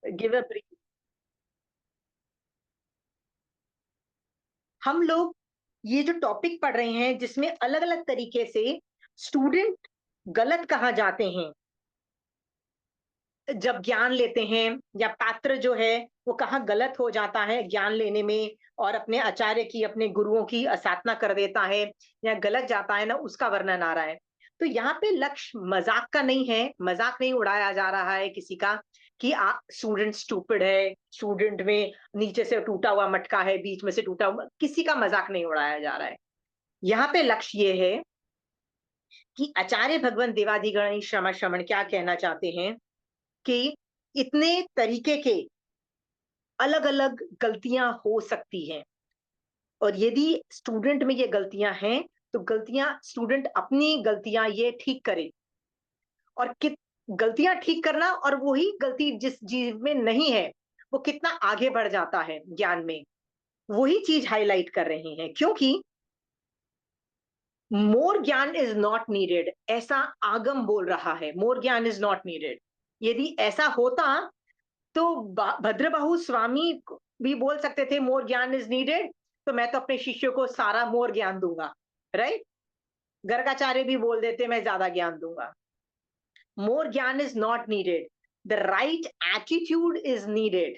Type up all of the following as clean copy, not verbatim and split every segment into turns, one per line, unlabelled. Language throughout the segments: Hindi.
Give a brief. हम लोग ये जो टॉपिक पढ़ रहे हैं जिसमें अलग अलग तरीके से स्टूडेंट गलत कहाँ जाते हैं जब ज्ञान लेते हैं, या पात्र जो है वो कहाँ गलत हो जाता है ज्ञान लेने में, और अपने आचार्य की, अपने गुरुओं की असाधना कर देता है या गलत जाता है ना, उसका वर्णन आ रहा है। तो यहाँ पे लक्ष्य मजाक का नहीं है, मजाक नहीं उड़ाया जा रहा है किसी का कि स्टूडेंट स्टूपिड है, स्टूडेंट में नीचे से टूटा हुआ मटका है, बीच में से टूटा हुआ, किसी का मजाक नहीं उड़ाया जा रहा है। यहाँ पे लक्ष्य ये है कि आचार्य भगवान देवाधिगण श्रमण श्रमण क्या कहना चाहते हैं कि इतने तरीके के अलग अलग गलतियां हो सकती हैं, और यदि स्टूडेंट में ये गलतियां हैं तो गलतियां स्टूडेंट अपनी गलतियां ये ठीक करे, और कित गलतियां ठीक करना और वही गलती जिस जीव में नहीं है वो कितना आगे बढ़ जाता है ज्ञान में, वही चीज हाईलाइट कर रहे हैं। क्योंकि मोर ज्ञान इज नॉट नीडेड, ऐसा आगम बोल रहा है, मोर ज्ञान इज नॉट नीडेड। यदि ऐसा होता तो भद्रबाहु स्वामी भी बोल सकते थे मोर ज्ञान इज नीडेड, तो मैं तो अपने शिष्यों को सारा मोर ज्ञान दूंगा, राइट। गर्गाचार्य भी बोल देते मैं ज्यादा ज्ञान दूंगा। मोर ज्ञान is not needed, the right attitude is needed.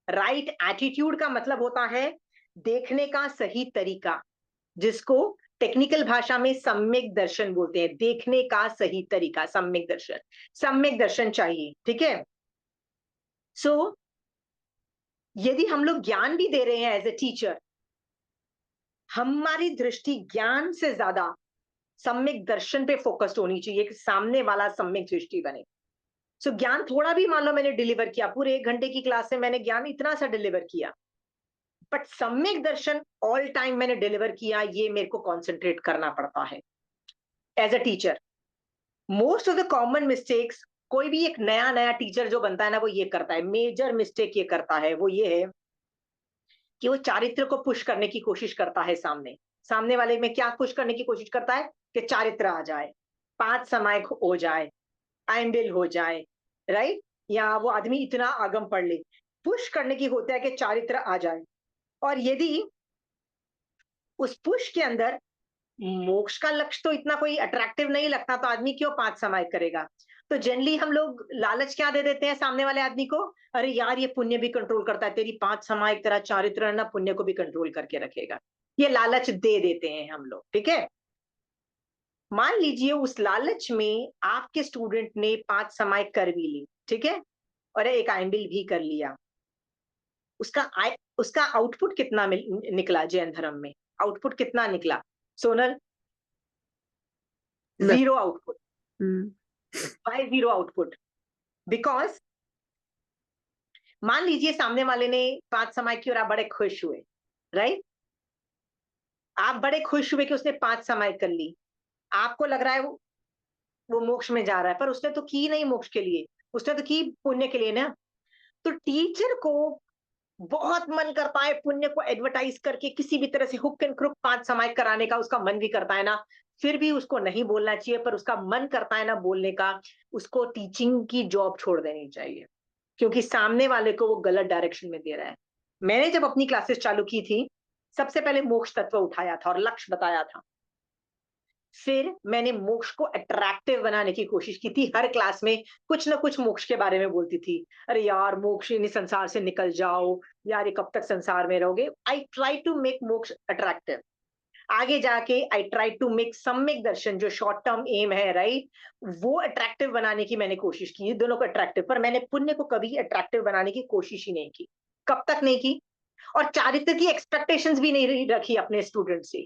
Right attitude का मतलब होता है देखने का सही तरीका, जिसको टेक्निकल भाषा में सम्यक दर्शन बोलते हैं। देखने का सही तरीका, सम्यक दर्शन, सम्यक दर्शन चाहिए, ठीक है। सो यदि हम लोग ज्ञान भी दे रहे हैं एज ए टीचर, हमारी दृष्टि ज्ञान से ज्यादा सम्यक दर्शन पे फोकस्ड होनी चाहिए कि सामने वाला सम्यक दृष्टि बने। सो ज्ञान थोड़ा भी मान लो मैंने डिलीवर किया, पूरे 1 घंटे की क्लास से मैंने ज्ञान इतना सा डिलीवर किया, बट सम्यक दर्शन ऑल टाइम मैंने डिलीवर किया, ये मेरे को कॉन्सेंट्रेट करना पड़ता है as a teacher. Most of the common mistakes, कोई भी एक नया नया टीचर जो बनता है ना, वो ये करता है, मेजर मिस्टेक ये करता है, वो ये है कि वो चारित्र को पुश करने की कोशिश करता है। सामने सामने वाले में क्या पुश करने की कोशिश करता है कि चारित्र आ जाए, पांच समायक हो जाए, आइंबिल हो जाए, राइट, या वो आदमी इतना आगम पढ़ ले। पुश करने की होता है कि चारित्र आ जाए, और यदि उस पुश के अंदर मोक्ष का लक्ष्य तो इतना कोई अट्रैक्टिव नहीं लगता, तो आदमी क्यों पांच समायक करेगा। तो जनरली हम लोग लालच क्या दे देते हैं सामने वाले आदमी को, अरे यार ये पुण्य भी कंट्रोल करता है, तेरी पांच समायक, तेरा चारित्र है ना, पुण्य को भी कंट्रोल करके रखेगा। ये लालच दे देते हैं हम लोग, ठीक है। मान लीजिए उस लालच में आपके स्टूडेंट ने पांच समायक कर भी ली, ठीक है, और एक आइंबिल भी कर लिया, उसका आउटपुट कितना निकला जैन धर्म में, आउटपुट कितना निकला Sonal? Zero output. By zero output, because मान लीजिए सामने वाले ने पांच समाय की और आप बड़े खुश हुए, राइट, आप बड़े खुश हुए कि उसने पांच समाय कर ली, आपको लग रहा है वो मोक्ष में जा रहा है, पर उसने तो की नहीं मोक्ष के लिए, उसने तो की पुण्य के लिए ना। तो टीचर को बहुत मन करता है पुण्य को एडवर्टाइज करके किसी भी तरह से हुक एंड क्रुक पांच समाय कराने का, उसका मन भी करता है ना, फिर भी उसको नहीं बोलना चाहिए, पर उसका मन करता है ना बोलने का, उसको टीचिंग की जॉब छोड़ देनी चाहिए, क्योंकि सामने वाले को वो गलत डायरेक्शन में दे रहा है। मैंने जब अपनी क्लासेस चालू की थी, सबसे पहले मोक्ष तत्व उठाया था और लक्ष्य बताया था, फिर मैंने मोक्ष को अट्रैक्टिव बनाने की कोशिश की थी। हर क्लास में कुछ ना कुछ मोक्ष के बारे में बोलती थी, अरे यार मोक्ष, इन संसार से निकल जाओ यार, ये कब तक संसार में रहोगे। आई ट्राई टू मेक मोक्ष अट्रैक्टिव। आगे जाके आई ट्राई टू मेक सम्यक दर्शन, जो शॉर्ट टर्म एम है, राइट, वो अट्रैक्टिव बनाने की मैंने कोशिश की, दोनों को अट्रैक्टिव, पर मैंने पुण्य को कभी अट्रैक्टिव बनाने की कोशिश ही नहीं की। कब तक नहीं की? और चारित्र की एक्सपेक्टेशंस भी नहीं रखी अपने स्टूडेंट से,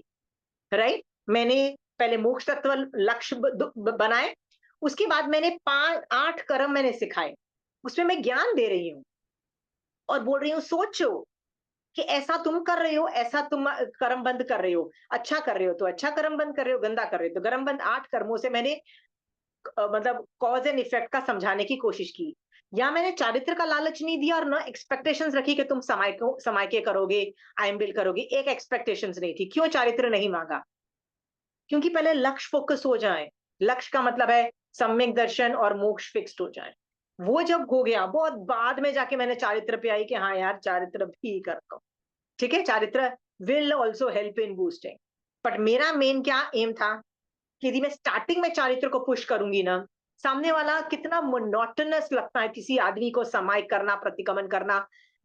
राइट। मैंने पहले मोक्ष तत्व लक्ष्य बनाए, उसके बाद मैंने 8 कर्म मैंने सिखाए, उसमें मैं ज्ञान दे रही हूँ और बोल रही हूँ सोचो कि ऐसा तुम कर रहे हो, ऐसा तुम कर्म बंद कर रहे हो, अच्छा कर रहे हो तो अच्छा कर्म बंद कर रहे हो, गंदा कर रहे हो तो कर्म बंद। 8 कर्मों से मैंने मतलब कॉज एंड इफेक्ट का समझाने की कोशिश की। या मैंने चारित्र का लालच नहीं दिया और ना एक्सपेक्टेशंस रखी कि तुम समय के करोगे, आइम्बिल करोगे, एक एक्सपेक्टेशंस नहीं थी। क्यों चारित्र नहीं मांगा? क्योंकि पहले लक्ष्य फोकस हो जाए। लक्ष्य का मतलब है सम्यक दर्शन और मोक्ष फिक्स्ड हो जाए। वो जब हो गया, बहुत बाद में जाके मैंने चारित्र पे आई कि हाँ यार चारित्र भी करता हूँ, ठीक है, चारित्र will also help in boosting. But मेरा मेन क्या एम था कि यदि मैं स्टार्टिंग में चारित्र को पुश करूंगी ना, सामने वाला कितना मोनोटोनस लगता है किसी आदमी को समाई करना, प्रतिगमन करना,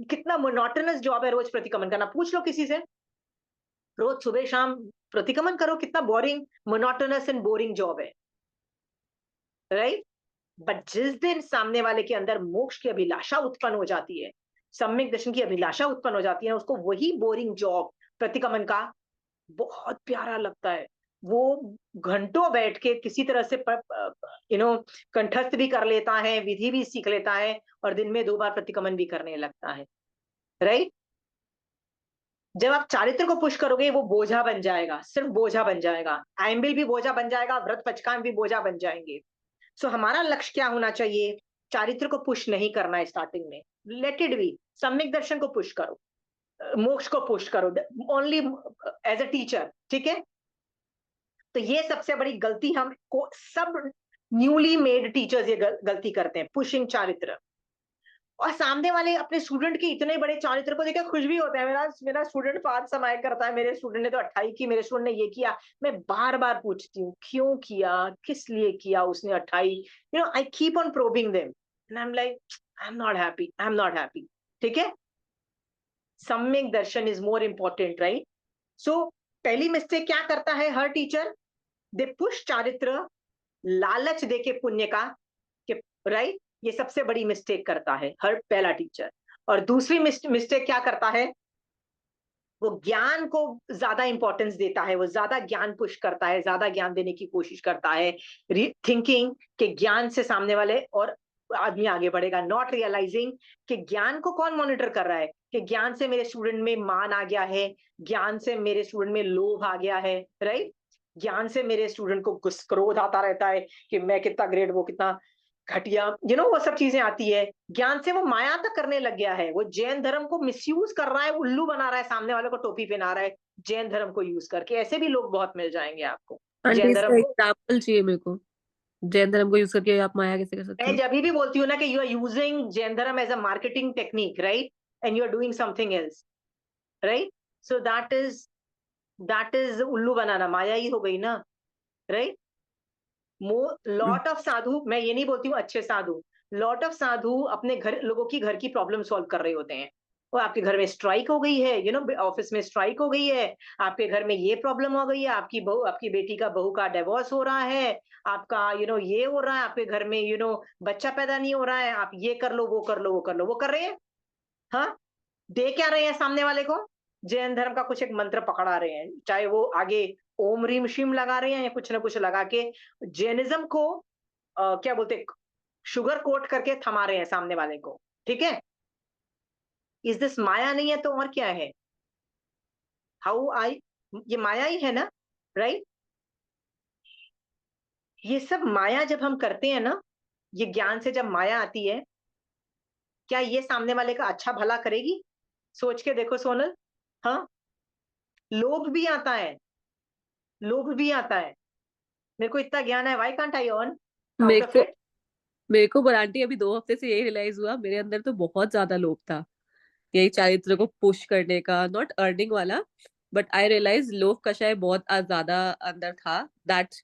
कितना मोनोटोनस जॉब है रोज प्रतिगमन करना, पूछ लो किसी से, रोज सुबह शाम प्रतिगमन करो, कितना boring, monotonous and boring job है, राइट। बट जिस दिन सामने वाले के अंदर मोक्ष की अभिलाषा उत्पन्न हो जाती है, सम्यक दर्शन की अभिलाषा उत्पन्न हो जाती है, उसको वही बोरिंग जॉब प्रतिगमन का बहुत प्यारा लगता है। वो घंटों बैठ के किसी तरह से कंठस्थ भी कर लेता है, विधि भी सीख लेता है, और दिन में 2 बार प्रतिगमन भी करने लगता है, राइट। जब आप चारित्र को पुश करोगे वो बोझा बन जाएगा, सिर्फ बोझा बन जाएगा, आयम्बिल भी बोझा बन जाएगा, व्रत पचकान भी बोझा बन जाएंगे। सो हमारा लक्ष्य क्या होना चाहिए, चारित्र को पुश नहीं करना है स्टार्टिंग में, लेट इट बी, सम्यक दर्शन को पुश करो, मोक्ष को पुश करो, ओनली एज अ टीचर, ठीक है। तो ये सबसे बड़ी गलती हम को सब न्यूली मेड टीचर्स ये गलती करते हैं, पुशिंग चारित्र। और सामने वाले अपने स्टूडेंट के इतने बड़े चारित्र को देकर खुश भी होते हैं, मेरा मेरा स्टूडेंट 5 समय करता है, मेरे स्टूडेंट ने तो 28 की, मेरे स्टूडेंट ने ये किया। मैं बार बार पूछती हूँ क्यों किया, किस लिए किया उसने 28, I keep on probing them and I am like I am not happy, I am not happy, ठीक है। सम्यक दर्शन इज मोर इंपॉर्टेंट, राइट। सो पहली मिस्टेक क्या करता है हर टीचर, दे पुश चारित्र, लालच देके पुण्य का, कि राइट, ये सबसे बड़ी मिस्टेक करता है हर पहला टीचर। और दूसरी मिस्टेक क्या करता है, वो ज्ञान को ज्यादा इंपॉर्टेंस देता है, वो ज्यादा ज्ञान पुश करता है, ज्यादा ज्ञान देने की कोशिश करता है, थिंकिंग के ज्ञान से सामने वाले और आदमी आगे बढ़ेगा, नॉट रियलाइजिंग कि ज्ञान को कौन मॉनिटर कर रहा है, कि ज्ञान से मेरे स्टूडेंट में मान आ गया है, ज्ञान से मेरे स्टूडेंट में लोभ आ गया है, राइट। ज्ञान से मेरे स्टूडेंट को क्रोध आता रहता है कि मैं कितना ग्रेट, वो कितना घटिया, वो सब चीजें आती है। ज्ञान से वो माया तक करने लग गया है, वो जैन धर्म को मिसयूज कर रहा है, उल्लू बना रहा है, सामने वाले को टोपी पहना रहा है, जैन धर्म को यूज करके। ऐसे भी लोग बहुत मिल जाएंगे आपको,
आंटी
जैन धर्म
इसका
को।
एग्जाम्पल चाहिए मेरे को। जैन धर्म को यूज करके आप माया कैसे कर सकते
मैं
हो?
जब भी बोलती हूँ ना कि you are using Jain dharma as a marketing technique, right, and you are doing something else, right. So that is उल्लू बनाना, माया ही हो गई ना, राइट। लॉट ऑफ साधु, मैं ये नहीं बोलती हूँ अच्छे साधु, लॉट ऑफ साधु अपने घर लोगों की घर की प्रॉब्लम सॉल्व कर रहे होते हैं। वो आपके घर में स्ट्राइक हो गई है, ऑफिस में स्ट्राइक हो गई है, आपके घर में ये प्रॉब्लम हो गई है, आपकी बेटी का बहू का डिवोर्स हो रहा है, आपका ये हो रहा है, आपके घर में बच्चा पैदा नहीं हो रहा है, आप ये कर लो, वो कर लो, वो कर लो, वो कर रहे हैं। हाँ, दे क्या रहे हैं सामने वाले को, जैन धर्म का कुछ एक मंत्र पकड़ा रहे हैं, चाहे वो आगे ओम रीम शिम लगा रहे हैं या कुछ ना कुछ लगा के जैनिज्म को क्या बोलते, शुगर कोट करके थमा रहे हैं सामने वाले को, ठीक है। इज दिस माया? नहीं है तो और क्या है, हाउ आई, ये माया ही है ना, राइट। ये सब माया जब हम करते हैं ना, ये ज्ञान से जब माया आती है, क्या ये सामने वाले का अच्छा भला करेगी? सोच के देखो सोनल। हाँ, लोभ भी आता है, लोभ भी आता है। मेरे को इतना ज्ञान है, why can't I earn out
मेरे
ऑफ
को
इट?
मेरे को पर आंटी अभी 2 हफ्ते से यही रियलाइज हुआ, मेरे अंदर तो बहुत ज्यादा लोभ था यही चारित्र को पुश करने का, नॉट अर्निंग वाला। बट आई रियलाइज लोभ कषाय बहुत ज्यादा अंदर था, दैट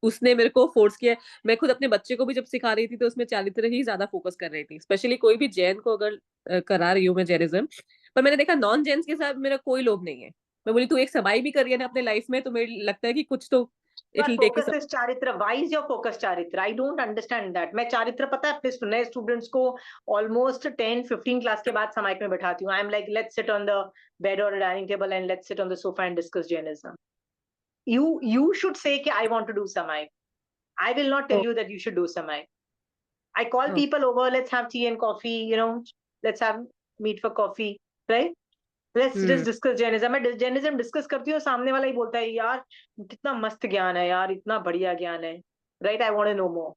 उसने मेरे को फोर्स किया। मैं खुद अपने बच्चे को भी जब सिखा रही थी तो उसमें चारित्र ही ज्यादा फोकस कर रही थी, स्पेशली कोई भी जैन को अगर करा रही हूँ मैं जैनिज्म। पर मैंने देखा नॉन जैन्स के साथ मेरा कोई लोभ नहीं है। मैं बोली तू एक समाई भी करी है ना अपने लाइफ में, तो मेरे लगता है कि कुछ तो it
Your
will take.
focus is चारित्र, why is your focus चारित्र? I don't understand that. मैं चारित्र पता है अपने नए स्टूडेंट्स को ऑलमोस्ट 10-15 क्लास के बाद समाइक में बैठाती हूँ। I am like let's sit on the bed और dining table and let's sit on the sofa and discuss Jainism. You should say कि I want to do samayik, I will not tell you that you should do samayik. I call people over, let's have tea and coffee, let's have meet for coffee, right? Let's
hmm.
just discuss Jainism. मैं जैनिज्म डिस्कस करती हूँ, सामने वाला ही बोलता है यार कितना मस्त ज्ञान है यार, इतना बढ़िया ज्ञान है, right, I want to know more.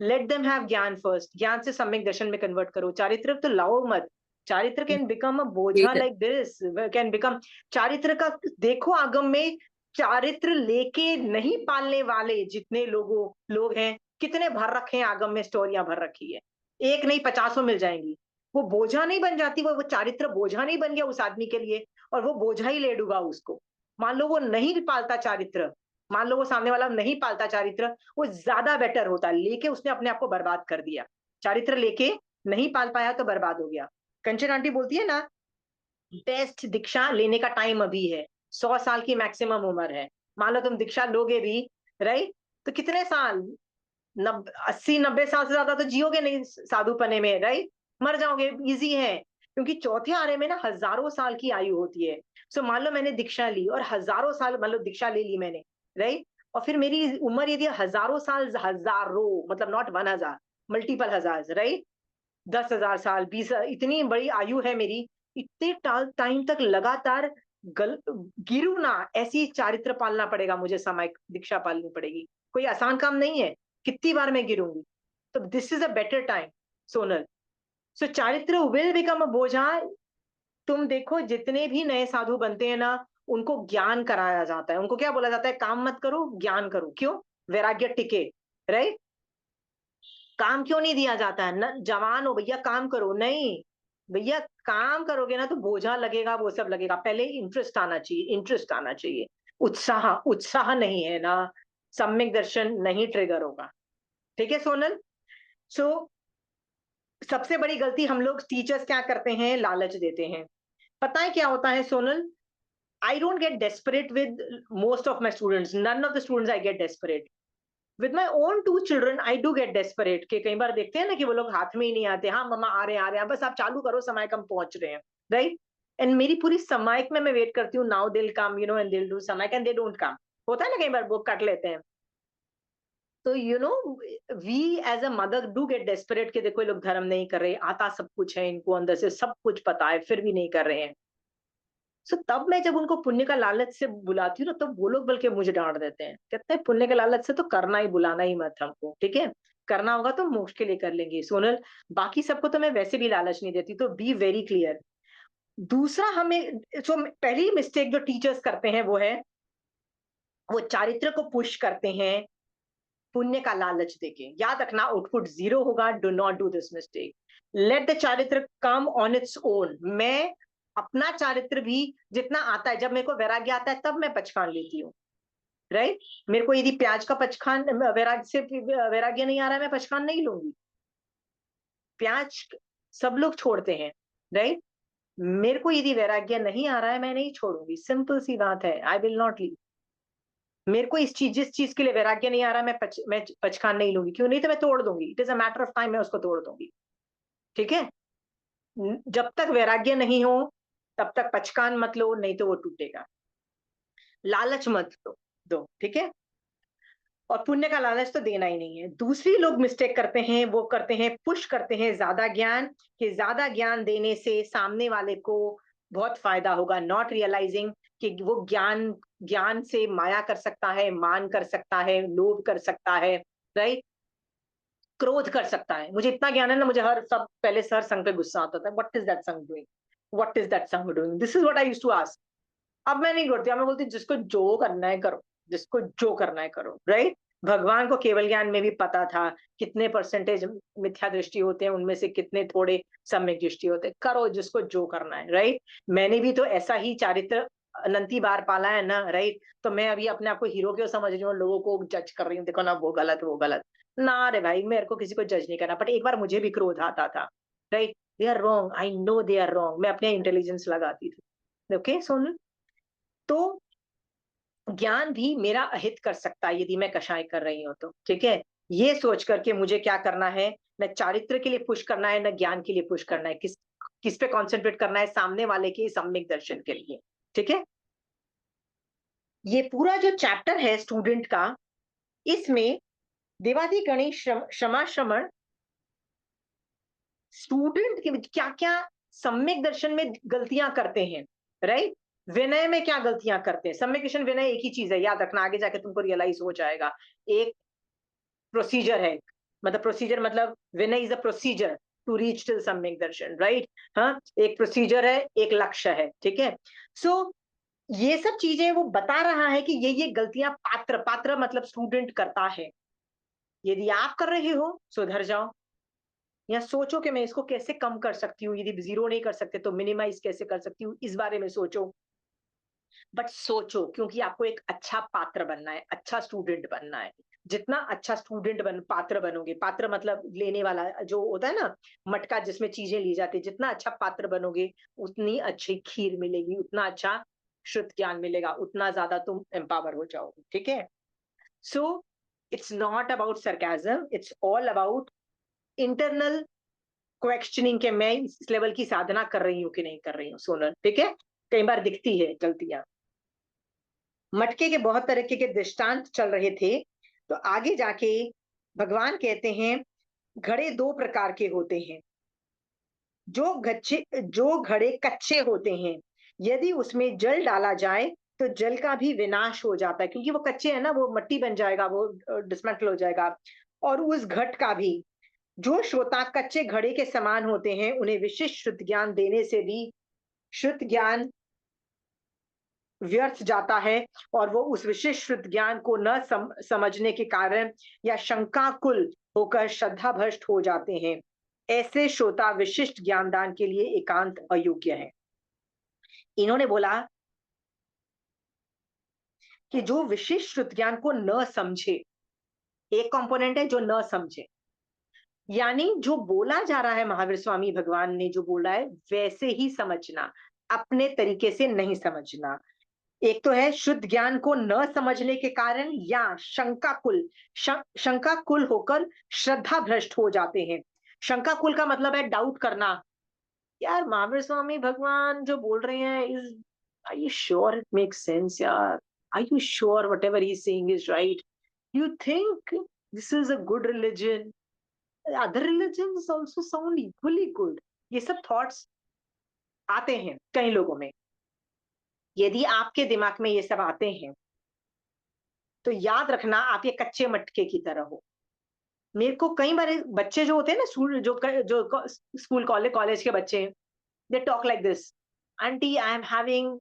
Let them have gyan first, ज्ञान से सम्यक दर्शन में कन्वर्ट करो, चारित्र तो लाओ मत। चारित्र कैन बिकम अ बोझा लाइक दिस, कैन बिकम, चारित्र का देखो आगम में, चारित्र लेके नहीं पालने वाले जितने लोग हैं, कितने भर रखे हैं आगम में, स्टोरियां भर रखी है। एक नहीं 50 मिल जाएंगी। वो बोझा नहीं बन जाती, वो चारित्र बोझा नहीं बन गया उस आदमी के लिए, और वो बोझा ही ले डूबा उसको। मान लो वो नहीं पालता चारित्र, मान लो वो सामने वाला नहीं पालता चारित्र, वो ज्यादा बेटर होता, लेके उसने अपने आप को बर्बाद कर दिया। चारित्र लेके नहीं पाल पाया तो बर्बाद हो गया। कंचन आंटी बोलती है ना, बेस्ट दीक्षा लेने का टाइम अभी है, 100 साल की मैक्सिमम उम्र है। मान लो तुम दीक्षा लोगे भी, राइट, तो कितने साल, 80-90 साल से ज्यादा तो जियोगे नहीं साधुपने में, राइट, मर जाओगे, इजी है। क्योंकि चौथे आरे में ना हजारों साल की आयु होती है। सो मान लो मैंने दीक्षा ली और हजारों साल, मान लो दीक्षा ले ली मैंने, राइट, और फिर मेरी उम्र यदि हजारों साल, हजारों मतलब नॉट 1000, मल्टीपल हजार, राइट, 10,000 साल, 20, इतनी बड़ी आयु है मेरी, इतने टाइम तक लगातार गिरू ना, ऐसी चारित्र पालना पड़ेगा मुझे, सामायिक दीक्षा पालनी पड़ेगी। कोई आसान काम नहीं है, कितनी बार मैं गिरूंगी। तो this is a better time, Sonal. So charitra will become a बोझा। तुम देखो जितने भी नए साधु बनते हैं ना, उनको ज्ञान कराया जाता है, उनको क्या बोला जाता है, काम मत करो, ज्ञान करो। क्यों? वैराग्य टिके, राइट। काम क्यों नहीं दिया जाता है? न जवान हो भैया, काम करो, नहीं भैया, काम करोगे ना तो बोझा लगेगा, वो सब लगेगा। पहले इंटरेस्ट आना चाहिए, इंटरेस्ट आना चाहिए, उत्साह, उत्साह नहीं है ना, सम्यक दर्शन नहीं ट्रिगर होगा। ठीक है सोनल। सो सबसे बड़ी गलती हम लोग टीचर्स क्या करते हैं, लालच देते हैं। पता है क्या होता है Sonal, I don't get desperate with most of my students, none of the students I get desperate. With my own 2 children I do get desperate, के कई बार देखते हैं ना कि वो लोग हाथ में ही नहीं आते, हाँ मम्मा आ रहे हैं, आ रहे हैं, बस आप चालू करो, समय कम पहुंच रहे हैं, राइट। एंड मेरी पूरी समाइक में मैं वेट करती हूँ, now they'll come, and they'll do samayik, and they don't come. होता है ना, कई बार वो कट लेते हैं। तो we as a mother do get desperate, के देखो ये लोग धर्म नहीं कर रहे, आता सब कुछ है इनको, अंदर से सब कुछ पता है, फिर भी नहीं कर रहे हैं। सो तब मैं जब उनको पुण्य का लालच से बुलाती हूँ ना, तब वो लोग बल्कि मुझे डांट देते हैं, कहते हैं पुण्य के लालच से तो करना ही, बुलाना ही मत हमको, ठीक है, करना होगा तो मोक्ष के लिए कर लेंगे सोनल, बाकी सबको तो मैं वैसे भी लालच नहीं देती। तो बी वेरी क्लियर। दूसरा, हमें पहली मिस्टेक जो टीचर्स करते हैं वो है, वो चारित्र को पुश करते हैं पुण्य का लालच देके। याद रखना, आउटपुट 0 होगा, do not do this mistake. Let the चारित्र कम ऑन इट्स ओन। मैं अपना चारित्र भी जितना आता है, जब मेरे को वैराग्य आता है तब मैं पचखान लेती हूँ, राइट। मेरे को यदि प्याज का पचखान, वैराग्य से वैराग्य नहीं आ रहा है, मैं पचखान नहीं लूंगी। प्याज सब लोग छोड़ते हैं, राइट। मेरे को यदि वैराग्य नहीं आ रहा है, मैं नहीं छोड़ूंगी, सिंपल सी बात है, आई विल नॉट लीव। मेरे को इस चीज, जिस चीज के लिए वैराग्य नहीं आ रहा, मैं पचखान नहीं लूंगी। क्यों नहीं? तो मैं तोड़ दूंगी, it is a matter of time, मैं उसको तोड़ दूंगी, ठीक है। जब तक वैराग्य नहीं हो तब तक पचकान मत लो, नहीं तो वो टूटेगा। लालच मत दो, ठीक है। और पुण्य का लालच तो देना ही नहीं है। दूसरी लोग मिस्टेक करते हैं, वो करते हैं, पुश करते हैं ज्यादा ज्ञान, कि ज्यादा ज्ञान देने से सामने वाले को बहुत फायदा होगा, नॉट रियलाइजिंग कि वो ज्ञान, ज्ञान से माया कर सकता है, मान कर सकता है, लोभ कर सकता है, राइट, क्रोध कर सकता है। मुझे इतना ज्ञान है ना, मुझे हर सब पहले सर संघ पे गुस्सा आता था, what is that Sangh doing, what is that Sangh doing, this is what I used to ask. अब मैं नहीं करती, अब मैं बोलती जिसको जो करना है करो, जिसको जो करना है करो, राइट। भगवान को केवल ज्ञान में भी पता था कितने परसेंटेज मिथ्या दृष्टि होते हैं, उनमें से कितने थोड़े सम्यक दृष्टि होते हैं, करो जिसको जो करना है, राइट। मैंने भी तो ऐसा ही चारित्र अनंती बार पाला है ना, राइट। तो मैं अभी अपने आप को हीरो क्यों समझ रही हूँ, लोगों को जज कर रही हूँ, देखो ना वो गलत, वो गलत। ना रे भाई, मेरे को किसी को जज नहीं करना, बट एक बार मुझे भी क्रोध आता था, right. They are wrong, I know they are wrong, मैं अपने इंटेलिजेंस लगाती थी, ओके सोनल। तो ज्ञान भी मेरा अहित कर सकता है यदि मैं कषाय कर रही हूं तो, ठीक है। ये सोच करके मुझे क्या करना है, न चारित्र के लिए पुश करना है, न ज्ञान के लिए पुश करना है, किस किस पे कंसंट्रेट करना है, सामने वाले के सम्यक दर्शन के लिए, ठीक है। ये पूरा जो चैप्टर है स्टूडेंट का, इसमें देवादी गणेश क्षमा श्रमण, स्टूडेंट के क्या क्या सम्यक दर्शन में गलतियां करते हैं, राइट। विनय में क्या गलतियां करते हैं, सम्यक दर्शन विनय एक ही चीज है, याद रखना, आगे जाके तुमको रियलाइज हो जाएगा। एक प्रोसीजर है, मतलब प्रोसीजर मतलब vinay is a procedure to reach till samyak darshan, right. हाँ, एक प्रोसीजर है, एक लक्ष्य है, ठीक है। सो ये सब चीजें वो बता रहा है कि ये गलतियां पात्र, पात्र मतलब स्टूडेंट करता है। यदि आप कर रहे हो सुधर जाओ, या सोचो कि मैं इसको कैसे कम कर सकती हूँ, यदि जीरो नहीं कर सकते तो मिनिमाइज कैसे कर सकती हूँ, इस बारे में सोचो। बट सोचो, क्योंकि आपको एक अच्छा पात्र बनना है, अच्छा स्टूडेंट बनना है। जितना अच्छा स्टूडेंट पात्र बनोगे, पात्र मतलब लेने वाला जो होता है ना, मटका जिसमें चीजें ली जाती है, जितना अच्छा पात्र बनोगे उतनी अच्छी खीर मिलेगी, उतना अच्छा शुद्ध ज्ञान मिलेगा, उतना ज्यादा तुम एम्पावर हो जाओगे। ठीक है? So it's not about sarcasm, it's all about internal questioning के मैं इस लेवल की साधना कर रही हूँ कि नहीं कर रही हूँ, सोनल। ठीक है? कई बार दिखती है गलतियां। मटके के बहुत तरीके के दृष्टांत चल रहे थे, तो आगे जाके भगवान कहते हैं घड़े दो प्रकार के होते हैं। जो घड़े कच्चे होते हैं, यदि उसमें जल डाला जाए तो जल का भी विनाश हो जाता है, क्योंकि वो कच्चे है ना, वो मट्टी बन जाएगा, वो डिसमेंटल हो जाएगा। और उस घट का भी, जो श्रोता कच्चे घड़े के समान होते हैं, उन्हें विशिष्ट शुद्ध ज्ञान देने से भी शुद्ध ज्ञान व्यर्थ जाता है, और वो उस विशिष्ट शुद्ध ज्ञान को न समझने के कारण या शंकाकुल होकर श्रद्धा भ्रष्ट हो जाते हैं। ऐसे श्रोता विशिष्ट ज्ञानदान के लिए एकांत अयोग्य है। इन्होंने बोला कि जो विशिष्ट शुद्ध ज्ञान को न समझे, एक कंपोनेंट है जो न समझे, यानी जो बोला जा रहा है, महावीर स्वामी भगवान ने जो बोला है वैसे ही समझना, अपने तरीके से नहीं समझना। एक तो है शुद्ध ज्ञान को न समझने के कारण या शंकाकुल होकर श्रद्धा भ्रष्ट हो जाते हैं। शंकाकुल का मतलब है डाउट करना। यार महावीर स्वामी भगवान जो बोल रहे हैं, is are you sure it makes sense यार? Are you sure whatever he saying is right? You think this is a good religion? Other religion also sound equally good. ये सब थॉट्स आते हैं कई लोगों में। यदि आपके दिमाग में ये सब आते हैं, तो याद रखना आप ये कच्चे मटके की तरह हो। मेरे को कई बार बच्चे जो होते हैं ना, जो स्कूल कॉलेज के बच्चे, they talk like this, aunty I am having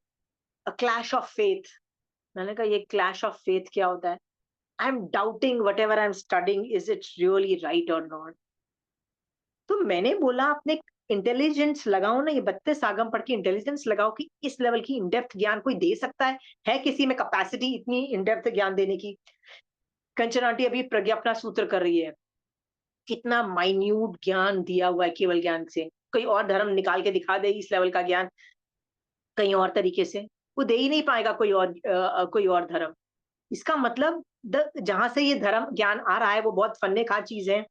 a clash of faith. मैंने कहा ये क्लैश ऑफ फेथ क्या होता है? I am doubting what ever I am studying, is it really right और नॉट? तो मैंने बोला अपने इंटेलिजेंस लगाओ ना, ये 32 आगम पढ़ के इंटेलिजेंस लगाओ कि इस लेवल की इनडेप्थ ज्ञान कोई दे सकता है किसी में कैपेसिटी इतनी इनडेप्थ ज्ञान देने की? कंचन आंटी अभी प्रज्ञापना सूत्र कर रही है, कितना माइन्यूट ज्ञान दिया हुआ है केवल ज्ञान से। कोई और धर्म निकाल के दिखा दे इस लेवल का ज्ञान कहीं और तरीके से, वो दे ही नहीं पाएगा कोई और धर्म। इसका मतलब जहां से ये धर्म ज्ञान आ रहा है वो बहुत फन्ने खा चीज है।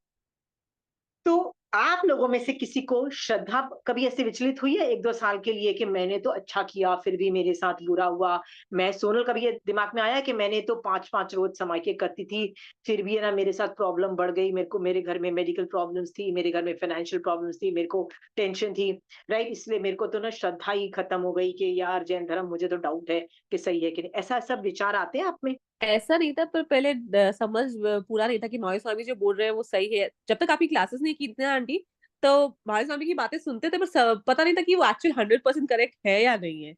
तो आप लोगों में से किसी को श्रद्धा कभी ऐसे विचलित हुई है 1-2 साल के लिए कि मैंने तो अच्छा किया फिर भी मेरे साथ बुरा हुआ? मैं सोनल, कभी ये दिमाग में आया कि मैंने तो 5-5 रोज समाइके करती थी, फिर भी है ना मेरे साथ प्रॉब्लम बढ़ गई, मेरे को मेरे घर में मेडिकल प्रॉब्लम्स थी, मेरे घर में फाइनेंशियल प्रॉब्लम्स थी, मेरे को टेंशन थी, राइट? इसलिए मेरे को तो ना श्रद्धा ही खत्म हो गई कि यार जैन धर्म मुझे तो डाउट है कि सही है कि नहीं। ऐसा सब विचार आते हैं आप में?
ऐसा नहीं था, पर पहले समझ पूरा नहीं था कि महावीर स्वामी जो बोल रहे हैं वो सही है। जब तक आपकी क्लासेस नहीं की थी ना आंटी, तो महावीर स्वामी की बातें सुनते थे, पर पता नहीं था कि वो एक्चुअल 100% करेक्ट है या नहीं है।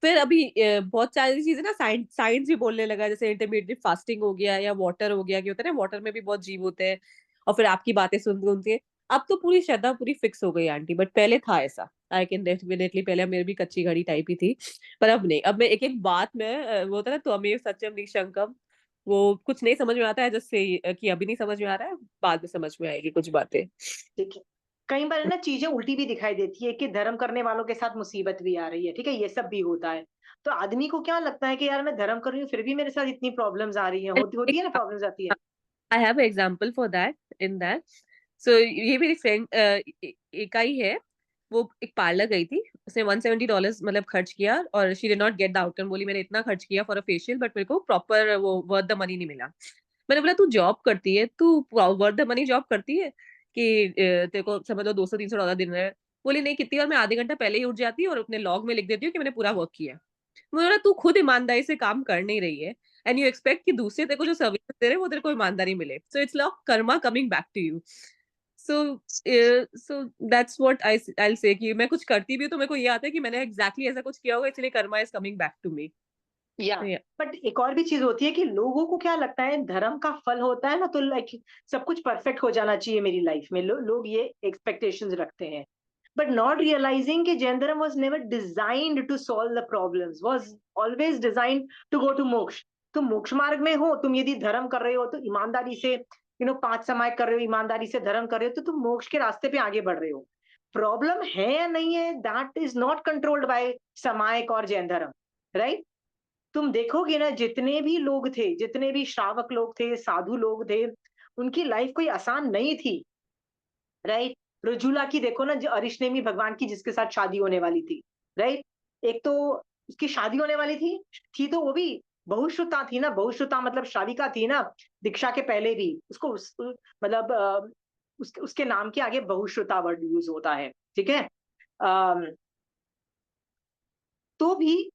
फिर अभी बहुत सारी चीजें ना साइंस साइंस भी बोलने लगा, जैसे इंटरमीडिएट फास्टिंग हो गया या वाटर हो गया, कि होता है ना वाटर में भी बहुत जीव होते हैं। और फिर आपकी बातें सुन सुन के अब तो पूरी श्रद्धा पूरी फिक्स हो गई आंटी, बट पहले था ऐसा। आई कैन डेफिनेटली, पहले मेरी भी कच्ची घड़ी टाइप ही थी, पर अब नहीं। अब मैं एक एक बात में वो होता है ना, त्वमेव सत्यम निशंकम, वो कुछ नहीं समझ में आता है जैसे कि अभी नहीं समझ में आ रहा है, बाद में समझ में आएगी कुछ बातें।
ठीक है। कई बार है ना चीजें उल्टी भी दिखाई देती है कि धर्म करने वालों के साथ मुसीबत भी आ रही है। ठीक है? ये सब भी होता है। तो आदमी को क्या लगता है कि यार मैं धर्म कर रही हूँ फिर भी मेरे साथ इतनी प्रॉब्लम्स आ रही हैं, होती होती है ना, प्रॉब्लम्स आती है।
I have example for that in that. So ये मेरी फ्रेंड एक आई है, वो एक पार्लर गई थी, उसने $170 मतलब खर्च किया, और she did not get the outcome. बोली मैंने इतना खर्च किया फॉर अ फेशियल, बट मेरे को प्रॉपर वो वर्थ द मनी नहीं मिला। मैंने बोला तू जॉब करती है, तू वर्थ द मनी जॉब करती है कि तेरे को समझ लो $200-300 दिन रहे? बोली नहीं कितनी, और मैं आधे घंटा पहले ही उठ जाती हूँ और अपने लॉग में लिख देती हूँ कि मैंने पूरा वर्क किया। मुझे बोला तू खुद ईमानदारी से काम कर नहीं रही है, एंड यू एक्सपेक्ट कि दूसरे तेरे को जो सर्विस दे रहे हैं वो तेरे को ईमानदारी मिले। So it's lock karma coming back to you. So so that's what I will say कि मैं कुछ करती भी हूँ तो मेरे को ये आता है कि मैंने एग्जैक्टली ऐसा कुछ किया होगा, इसलिए karma is coming back to me.
या
Yeah.
बट एक और भी चीज होती है कि लोगों को क्या लगता है, धर्म का फल होता है ना, तो लाइक सब कुछ परफेक्ट हो जाना चाहिए मेरी लाइफ में, लोग ये एक्सपेक्टेशंस रखते हैं, बट नॉट रियलाइजिंग कि Jain dharma was never designed to solve the problems, was always designed to go to moksha. तुम मोक्ष मार्ग में हो, तुम यदि धर्म कर रहे हो तो ईमानदारी से, 5 समाय कर रहे हो, ईमानदारी से धर्म कर रहे हो, तो तुम मोक्ष के रास्ते पे आगे बढ़ रहे हो। प्रॉब्लम है या नहीं है, that is not controlled by samayik और जैन धर्म, राइट? तुम देखोगे ना, जितने भी लोग थे, जितने भी श्रावक लोग थे, साधु लोग थे, उनकी लाइफ कोई आसान नहीं थी, राइट? रजुला की देखो ना, जो अरिशनेमी भगवान की जिसके साथ शादी होने वाली थी, राइट? एक तो उसकी शादी होने वाली थी तो वो भी बहुश्रुता थी ना, बहुश्रुता मतलब श्राविका थी ना, दीक्षा के पहले भी उसको मतलब उसके नाम के आगे बहुश्रुता वर्ड यूज होता है, ठीक है? अम, तो भी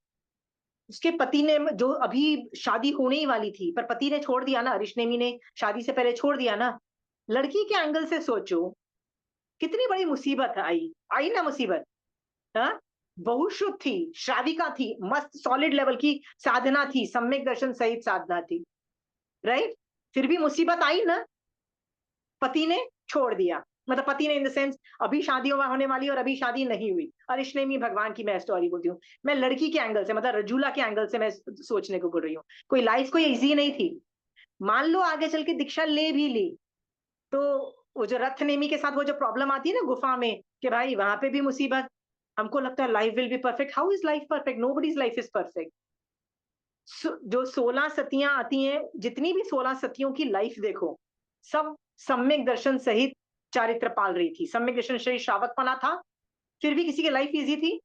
उसके पति ने, जो अभी शादी होने ही वाली थी, पर पति ने छोड़ दिया ना, अरिशनेमी ने शादी से पहले छोड़ दिया ना। लड़की के एंगल से सोचो, कितनी बड़ी मुसीबत आई, आई ना मुसीबत। हाँ, बहुश्रुत थी, श्राविका थी, मस्त सॉलिड लेवल की साधना थी, सम्यक दर्शन सहित साधना थी, राइट? फिर भी मुसीबत आई ना, पति ने छोड़ दिया, मतलब पति ने इन द सेंस, अभी शादी होने वाली और अभी शादी नहीं हुई। अरिशनेमी भगवान की मैं स्टोरी बोलती हूँ, मैं लड़की के एंगल से, मतलब रजूला के एंगल से मैं सोचने को बोल रही हूँ। कोई लाइफ कोई इजी नहीं थी। मान लो आगे चल के दीक्षा ले भी ली, तो वो जो रथ नेमी के साथ वो जो प्रॉब्लम आती है ना गुफा में, कि भाई वहां पे भी मुसीबत। हमको लगता है life will be perfect, how is life perfect? Nobody's life is perfect. जो 16 सतियां आती हैं, जितनी भी 16 सतियों की लाइफ देखो, सब सम्यक दर्शन सहित चारित्र पाल रही थी। सम्यक दर्शन सहित श्रावकपना था, फिर भी किसी की लाइफ इजी थी?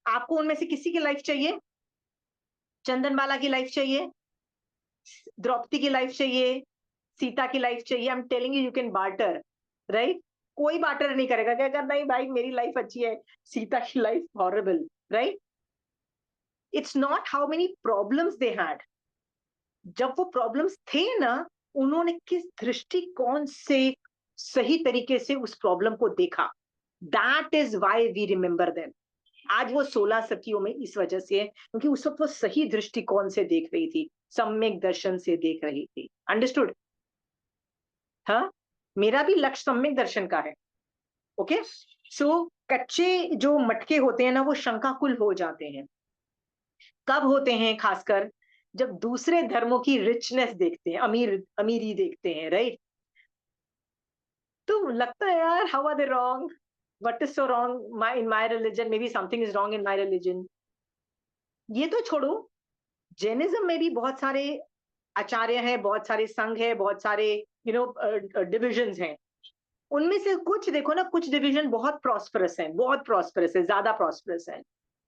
आपको उनमें से किसी की लाइफ चाहिए? चंदनबाला की लाइफ चाहिए? द्रौपदी की लाइफ चाहिए? सीता की लाइफ चाहिए? I am telling you can barter, right? कोई बार्टर नहीं करेगा कि अगर नहीं भाई मेरी लाइफ अच्छी है, सीता की life horrible, right? It's not how many problems they had, जब वो प्रॉब्लम्स थे ना, उन्होंने किस दृष्टिकोण से सही तरीके से उस प्रॉब्लम को देखा, that is why we remember them. आज वो 16 सतियों में इस वजह से है क्योंकि उस वक्त वो सही दृष्टिकोण से देख रही थी, सम्यक दर्शन से देख रही थी। अंडरस्टूड? हाँ, मेरा भी लक्ष्य सम्यक दर्शन का है। ओके, सो कच्चे जो मटके होते हैं ना, वो शंकाकुल हो जाते हैं। कब होते हैं? खासकर जब दूसरे धर्मों की रिचनेस देखते हैं, अमीरी देखते हैं, राइट? तो लगता है यार, how are they wrong, what is so wrong in my religion, maybe something is wrong in my religion. ये तो छोड़ो, जैनिज्म में भी बहुत सारे आचार्य हैं, बहुत सारे संघ है, बहुत सारे डिविजन्स हैं। उनमें से कुछ देखो ना, कुछ डिवीजन बहुत प्रॉस्परस हैं, बहुत प्रॉस्परस है, ज्यादा प्रॉस्परस है।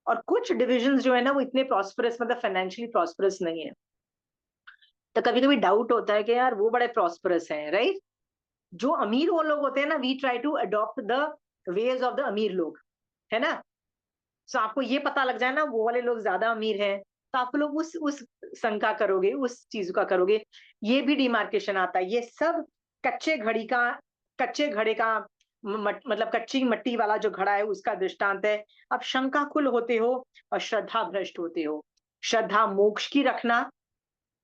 और कुछ डिविजन्स जो है ना, वो इतने प्रॉस्परस, मतलब फाइनेंशियली प्रॉस्परस नहीं है। तो कभी कभी डाउट होता है कि यार वो बड़े प्रॉस्परस हैं, राइट? जो अमीर वो लोग होते हैं ना, we try to adopt the ways of the अमीर लोग, है ना? सो आपको ये पता लग जाए ना वो वाले लोग ज्यादा अमीर हैं, तो आप लोग उस संघ का करोगे, उस चीज का करोगे। ये भी डिमार्केशन आता है। ये सब कच्चे घड़ी का, कच्चे घड़े का मतलब कच्ची मट्टी वाला जो घड़ा है उसका दृष्टांत है। अब शंकाकुल होते हो और श्रद्धा भ्रष्ट होते हो। श्रद्धा मोक्ष की रखना,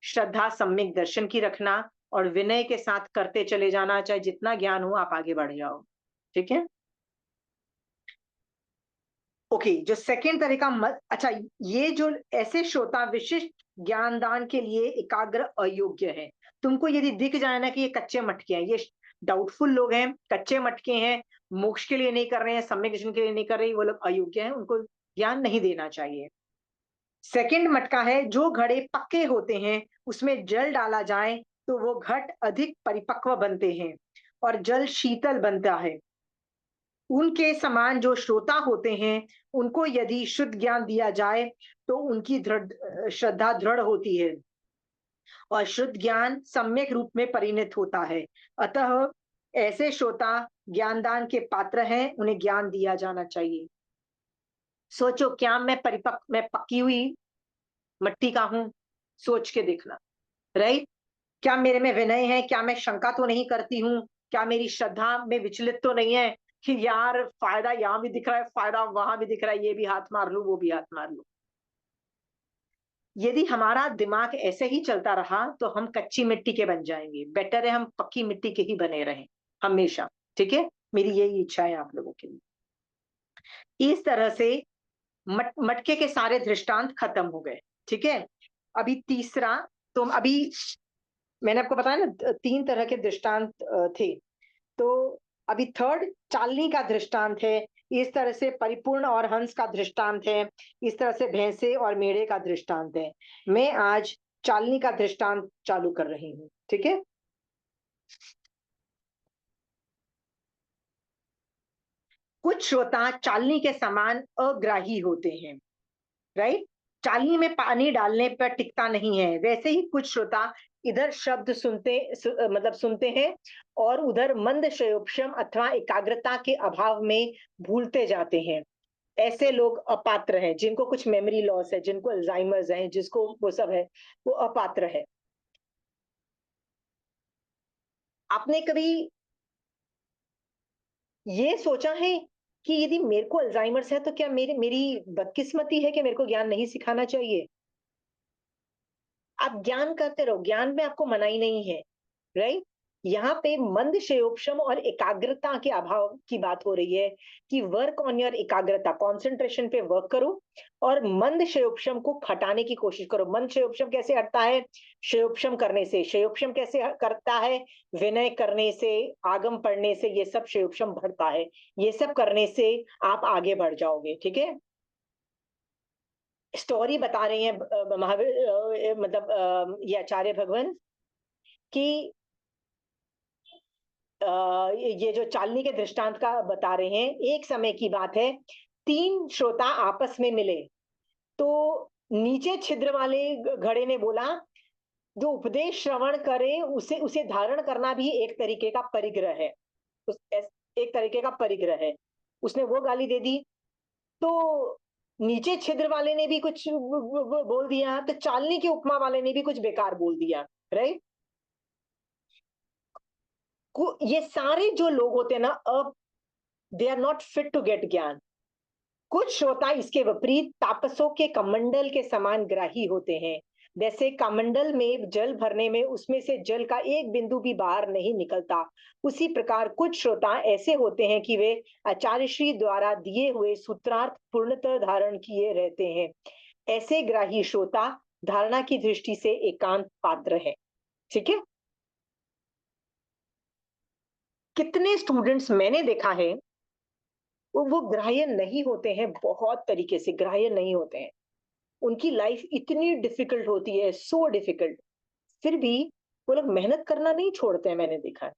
श्रद्धा सम्यक दर्शन की रखना, और विनय के साथ करते चले जाना, चाहे जितना ज्ञान हो आप आगे बढ़ जाओ। ठीक है? ओके, जो सेकेंड तरह का अच्छा, ये जो ऐसे श्रोता विशिष्ट ज्ञान दान के लिए एकाग्र अयोग्य है। तुमको यदि दिख जाए ना कि ये कच्चे मटके हैं, ये डाउटफुल लोग हैं, कच्चे मटके हैं, मोक्ष के लिए नहीं कर रहे हैं, सम्यक दर्शन के लिए नहीं कर रहे, वो लोग अयोग्य हैं, उनको ज्ञान नहीं देना चाहिए। सेकंड मटका है, जो घड़े पक्के होते हैं उसमें जल डाला जाए तो वो घट अधिक परिपक्व बनते हैं और जल शीतल बनता है। उनके समान जो श्रोता होते हैं, उनको यदि शुद्ध ज्ञान दिया जाए तो उनकी दृढ़ श्रद्धा दृढ़ होती है और शुद्ध ज्ञान सम्यक रूप में परिणत होता है। अतः ऐसे श्रोता ज्ञानदान के पात्र हैं, उन्हें ज्ञान दिया जाना चाहिए। सोचो, क्या मैं परिपक्व, मैं पकी हुई मट्टी का हूं? सोच के देखना, राइट? क्या मेरे में विनय है? क्या मैं शंका तो नहीं करती हूँ? क्या मेरी श्रद्धा में विचलित तो नहीं है कि यार फायदा यहाँ भी दिख रहा है, फायदा वहां भी दिख रहा है, ये भी हाथ मार लूं, वो भी हाथ मार लूं? यदि हमारा दिमाग ऐसे ही चलता रहा तो हम कच्ची मिट्टी के बन जाएंगे। बेटर है हम पक्की मिट्टी के ही बने रहें हमेशा। ठीक है, मेरी यही इच्छा है आप लोगों के लिए। इस तरह से मटके के सारे दृष्टांत खत्म हो गए। ठीक है, अभी तीसरा, तो अभी मैंने आपको बताया ना 3 तरह के दृष्टांत थे। तो अभी थर्ड चालनी का दृष्टांत है, इस तरह से परिपूर्ण और हंस का दृष्टांत है, इस तरह से भैंसे और मेढ़े का दृष्टांत है। मैं आज चालनी का दृष्टांत चालू कर रही हूँ। ठीक है, कुछ श्रोता चालनी के समान अग्राही होते हैं, राइट। चालनी में पानी डालने पर टिकता नहीं है, वैसे ही कुछ श्रोता इधर शब्द मतलब सुनते हैं और उधर मंद शयोपशम अथवा एकाग्रता के अभाव में भूलते जाते हैं। ऐसे लोग अपात्र हैं, जिनको कुछ मेमोरी लॉस है, जिनको अल्जाइमर्स है, जिसको वो सब है, वो अपात्र है। आपने कभी ये सोचा है कि यदि मेरे को अल्जाइमर्स है तो क्या मेरी मेरी बदकिस्मती है कि मेरे को ज्ञान नहीं सिखाना चाहिए? आप ज्ञान करते रहो, ज्ञान में आपको मनाही नहीं है, राइट। यहाँ पे मंद शयोपशम और एकाग्रता के अभाव की बात हो रही है कि वर्क ऑन योर एकाग्रता, कंसंट्रेशन पे वर्क करो और मंद शयोपशम को हटाने की कोशिश करो। मंद शयोपशम कैसे हटता है? शयोपशम करने से। शयोपशम कैसे करता है? विनय करने से, आगम पढ़ने से, ये सब शयोपशम भरता है। ये सब करने से आप आगे बढ़ जाओगे। ठीक है, स्टोरी बता रहे हैं महावीर, मतलब ये आचार्य भगवान कि ये जो चालनी के दृष्टांत का बता रहे हैं, एक समय की बात है, 3 श्रोता आपस में मिले। तो नीचे छिद्र वाले घड़े ने बोला, जो उपदेश श्रवण करे उसे उसे धारण करना भी एक तरीके का परिग्रह है। एक तरीके का परिग्रह है। उसने वो गाली दे दी। तो नीचे छिद्र वाले ने भी कुछ बोल दिया, तो चालनी के उपमा वाले ने भी कुछ बेकार बोल दिया, राइट। ये सारे जो लोग होते हैं ना, अब they are not fit to get gyan. कुछ श्रोता इसके विपरीत तापसों के कमंडल के समान ग्राही होते हैं। जैसे कमंडल में जल भरने में उसमें से जल का एक बिंदु भी बाहर नहीं निकलता, उसी प्रकार कुछ श्रोता ऐसे होते हैं कि वे आचार्य श्री द्वारा दिए हुए सूत्रार्थ पूर्णतः धारण किए रहते हैं। ऐसे ग्राही श्रोता धारणा की दृष्टि से एकांत पात्र है। ठीक है, कितने स्टूडेंट्स मैंने देखा है वो ग्राह्य नहीं होते हैं, बहुत तरीके से ग्राह्य नहीं होते हैं। उनकी लाइफ इतनी डिफिकल्ट होती है, सो डिफिकल्ट, फिर भी वो लोग मेहनत करना नहीं छोड़ते हैं, मैंने देखा है।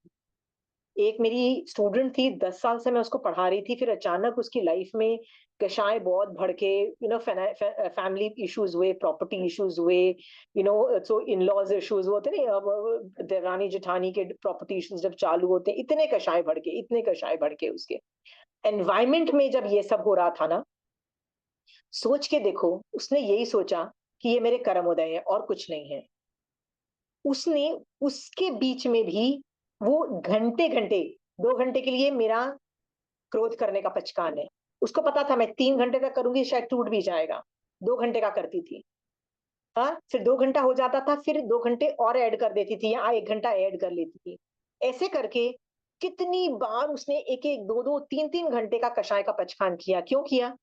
एक मेरी स्टूडेंट थी, 10 साल से मैं उसको पढ़ा रही थी, फिर अचानक उसकी लाइफ में कषाय बहुत भड़के, फैमिली इश्यूज हुए, प्रॉपर्टी इश्यूज हुए, सो इन लॉज इश्यूज होते नहीं, अब देवरानी जेठानी के प्रॉपर्टी इश्यूज जब चालू होते हैं, इतने कषाय भड़के, इतने कषाय भड़के उसके एनवायरमेंट में जब ये सब हो रहा था ना, सोच के देखो, उसने यही सोचा कि ये मेरे कर्मोदय है और कुछ नहीं है। उसने उसके बीच में भी वो घंटे घंटे, 2 घंटे के लिए मेरा क्रोध करने का पचकान है। उसको पता था मैं 3 घंटे तक करूंगी शायद टूट भी जाएगा, 2 घंटे का करती थी। हाँ, फिर 2 घंटा हो जाता था, फिर 2 घंटे और ऐड कर देती थी, या 1 घंटा ऐड कर लेती थी। ऐसे करके कितनी बार उसने एक एक, दो दो, तीन तीन घंटे का कषाय का पचकान किया। क्यों किया?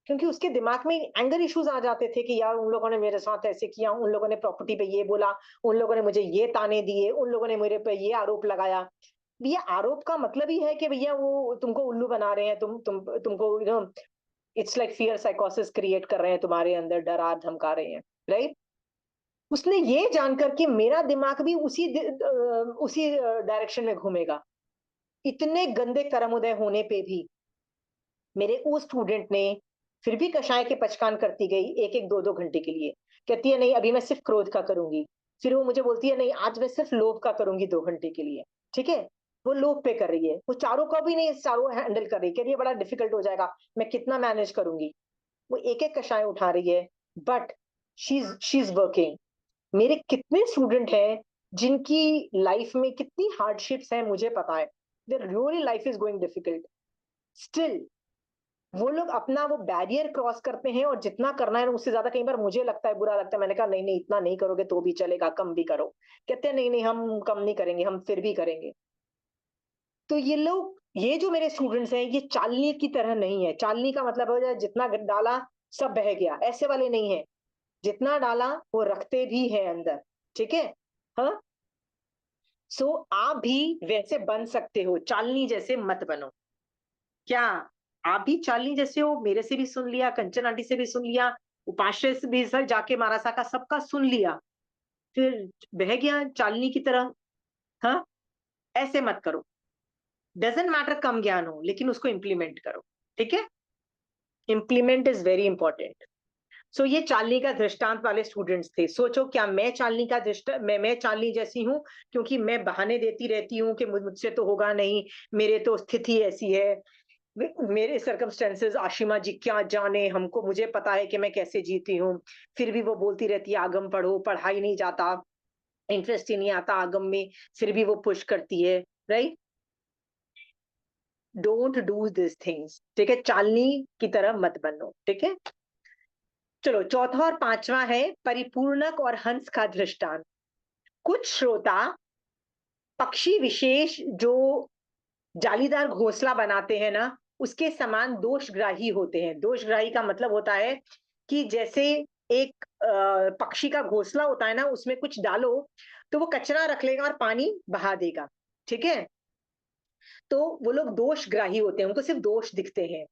क्योंकि उसके दिमाग में एंगर इश्यूज आ जाते थे कि यार उन लोगों ने मेरे साथ ऐसे किया, उन लोगों ने प्रॉपर्टी पे ये बोला, उन लोगों ने मुझे ये ताने दिए, उन लोगों ने मेरे पे ये आरोप लगाया। भैया आरोप का मतलब ही है कि भैया वो तुमको उल्लू बना रहे हैं, तुमको इट्स लाइक फियर साइकोसिस क्रिएट कर रहे हैं तुम्हारे अंदर, डरा धमका रहे हैं, राइट। उसने ये जानकर कि मेरा दिमाग भी उसी डायरेक्शन में घूमेगा, इतने गंदे कर्म उदय होने पे भी मेरे उस स्टूडेंट ने फिर भी कषाय के पचकान करती गई, एक एक, दो दो घंटे के लिए। कहती है नहीं अभी मैं सिर्फ क्रोध का करूंगी। फिर वो मुझे बोलती है नहीं आज मैं सिर्फ लोभ का करूंगी 2 घंटे के लिए। ठीक है, वो लोभ पे कर रही है, वो चारों का भी नहीं, चारों हैंडल कर रही है, कह रही है बड़ा डिफिकल्ट हो जाएगा, मैं कितना मैनेज करूंगी। वो एक एक कषाय उठा रही है, बट शी इज वर्किंग। मेरे कितने स्टूडेंट हैं जिनकी लाइफ में कितनी हार्डशिप्स हैं मुझे पता है, their really life is going difficult, still वो लोग अपना वो बैरियर क्रॉस करते हैं और जितना करना है उससे ज्यादा, कई बार मुझे लगता है बुरा लगता है, मैंने कहा नहीं नहीं इतना नहीं करोगे तो भी चलेगा, कम भी करो। कहते हैं नहीं नहीं हम कम नहीं करेंगे, हम फिर भी करेंगे। तो ये लोग, ये जो मेरे स्टूडेंट्स हैं, ये चालनी की तरह नहीं है। चालनी का मतलब हो जाए जितना डाला सब बह गया, ऐसे वाले नहीं है। जितना डाला वो रखते भी है अंदर। ठीक है। हाँ। सो आप भी वैसे बन सकते हो, चालनी जैसे मत बनो। क्या आप भी चालनी जैसे हो? मेरे से भी सुन लिया, कंचन आंटी से भी सुन लिया, उपाश्रय से भी सर जाके मारासा का सबका सुन लिया, फिर बह गया चालनी की तरह। हाँ। ऐसे मत करो। डजेंट मैटर कम ज्ञान हो, लेकिन उसको इंप्लीमेंट करो। ठीक है। Implement is very important. So ये चालनी का दृष्टांत वाले स्टूडेंट्स थे। सोचो क्या मैं चालनी का मैं चालनी जैसी हूँ? क्योंकि मैं बहाने देती रहती हूँ कि मुझसे तो होगा नहीं, मेरे तो स्थिति ऐसी है, मेरे सर्कमस्टेंसेस आशिमा जी क्या जाने, हमको मुझे पता है कि मैं कैसे जीती हूँ। फिर भी वो बोलती रहती है आगम पढ़ो, पढ़ाई नहीं जाता, इंटरेस्ट ही नहीं आता आगम में, फिर भी वो पुश करती है। Right. Don't do this things. ठीक है, चालनी की तरह मत बनो। ठीक है। चलो चौथा और पांचवा है परिपूर्णक और हंस का दृष्टांत। कुछ श्रोता पक्षी विशेष जो जालीदार घोंसला बनाते हैं ना, उसके समान दोषग्राही होते हैं। दोषग्राही का मतलब होता है कि जैसे एक पक्षी का घोंसला होता है ना, उसमें कुछ डालो तो वो कचरा रख लेगा और पानी बहा देगा। ठीक है। तो वो लोग दोषग्राही होते हैं, उनको सिर्फ दोष दिखते हैं।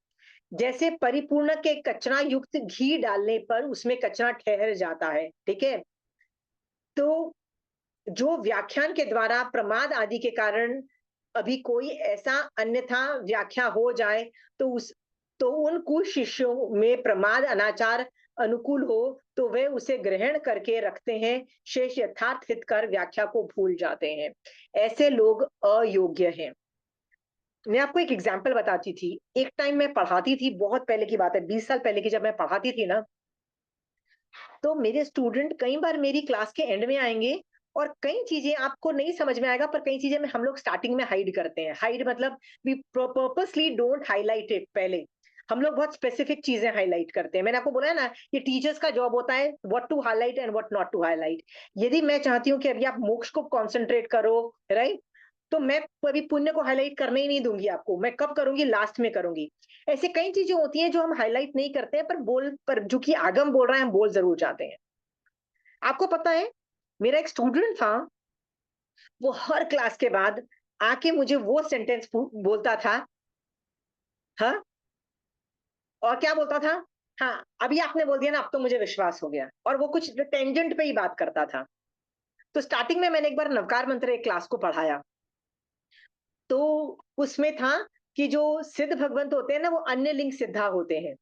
जैसे परिपूर्ण के कचरा युक्त घी डालने पर उसमें कचरा ठहर जाता है। ठीक है। तो जो व्याख्यान के द्वारा प्रमाद आदि के कारण अभी कोई ऐसा अन्यथा व्याख्या हो जाए तो उस तो उन कुछ शिष्यों में प्रमाद अनाचार अनुकूल हो तो वे उसे ग्रहण करके रखते हैं, शेष यथार्थ हित कर व्याख्या को भूल जाते हैं। ऐसे लोग अयोग्य हैं। मैं आपको एक एग्जाम्पल बताती थी। एक टाइम मैं पढ़ाती थी, बहुत पहले की बात है, 20 साल पहले की, जब मैं पढ़ाती थी ना, तो मेरे स्टूडेंट कई बार मेरी क्लास के एंड में आएंगे और कई चीजें आपको नहीं समझ में आएगा, पर कई चीजें में हम लोग स्टार्टिंग में हाइड करते हैं। हाइड मतलब we purposely don't highlight it. पहले हम लोग बहुत स्पेसिफिक चीजें हाईलाइट करते हैं। मैंने आपको बोला है ना, ये टीचर्स का जॉब होता है what to highlight and what not to highlight. यदि मैं चाहती हूँ कि अभी आप मोक्ष को कॉन्सेंट्रेट करो, राइट, तो मैं कभी पुण्य को हाईलाइट करने ही नहीं दूंगी आपको। मैं कब करूंगी? लास्ट में करूंगी। ऐसे कई चीजें होती हैं जो हम हाईलाइट नहीं करते हैं, पर जो कि आगम बोल रहा है हम बोल जरूर जाते हैं। आपको पता है, मेरा एक स्टूडेंट था, वो हर क्लास के बाद आके मुझे वो सेंटेंस बोलता था। हाँ। और क्या बोलता था? हाँ, अभी आपने बोल दिया ना, अब तो मुझे विश्वास हो गया। और वो कुछ टेंजेंट पे ही बात करता था। तो स्टार्टिंग में मैंने एक बार नवकार मंत्र एक क्लास को पढ़ाया, तो उसमें था कि जो सिद्ध भगवंत होते हैं ना, वो अन्य लिंग सिद्धा होते हैं।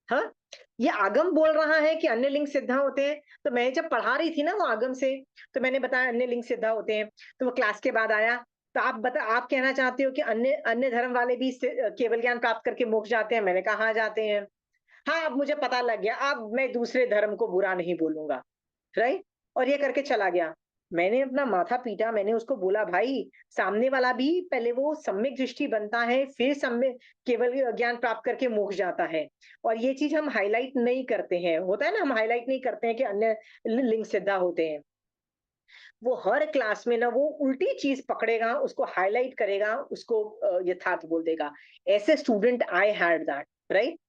हाँ। ये आगम बोल रहा है कि अन्य लिंग सिद्धा होते हैं। तो मैं जब पढ़ा रही थी ना वो आगम से, तो मैंने बताया अन्य लिंग सिद्धा होते हैं। तो वो क्लास के बाद आया, तो आप कहना चाहते हो कि अन्य अन्य धर्म वाले भी केवल ज्ञान प्राप्त करके मोक्ष जाते हैं? मैंने कहा हाँ जाते हैं। हाँ, अब मुझे पता लग गया, अब मैं दूसरे धर्म को बुरा नहीं बोलूंगा। राइट। और ये करके चला गया। मैंने अपना माथा पीटा, मैंने उसको बोला भाई, सामने वाला भी पहले वो सम्यक दृष्टि बनता है, फिर सम्यक केवल ज्ञान प्राप्त करके मोक्ष जाता है। और ये चीज हम हाईलाइट नहीं करते हैं। होता है ना, हम हाईलाइट नहीं करते हैं कि अन्य लिंग सिद्धा होते हैं। वो हर क्लास में ना वो उल्टी चीज पकड़ेगा, उसको हाईलाइट करेगा, उसको यथार्थ बोल देगा। ऐसे student I had that. Right.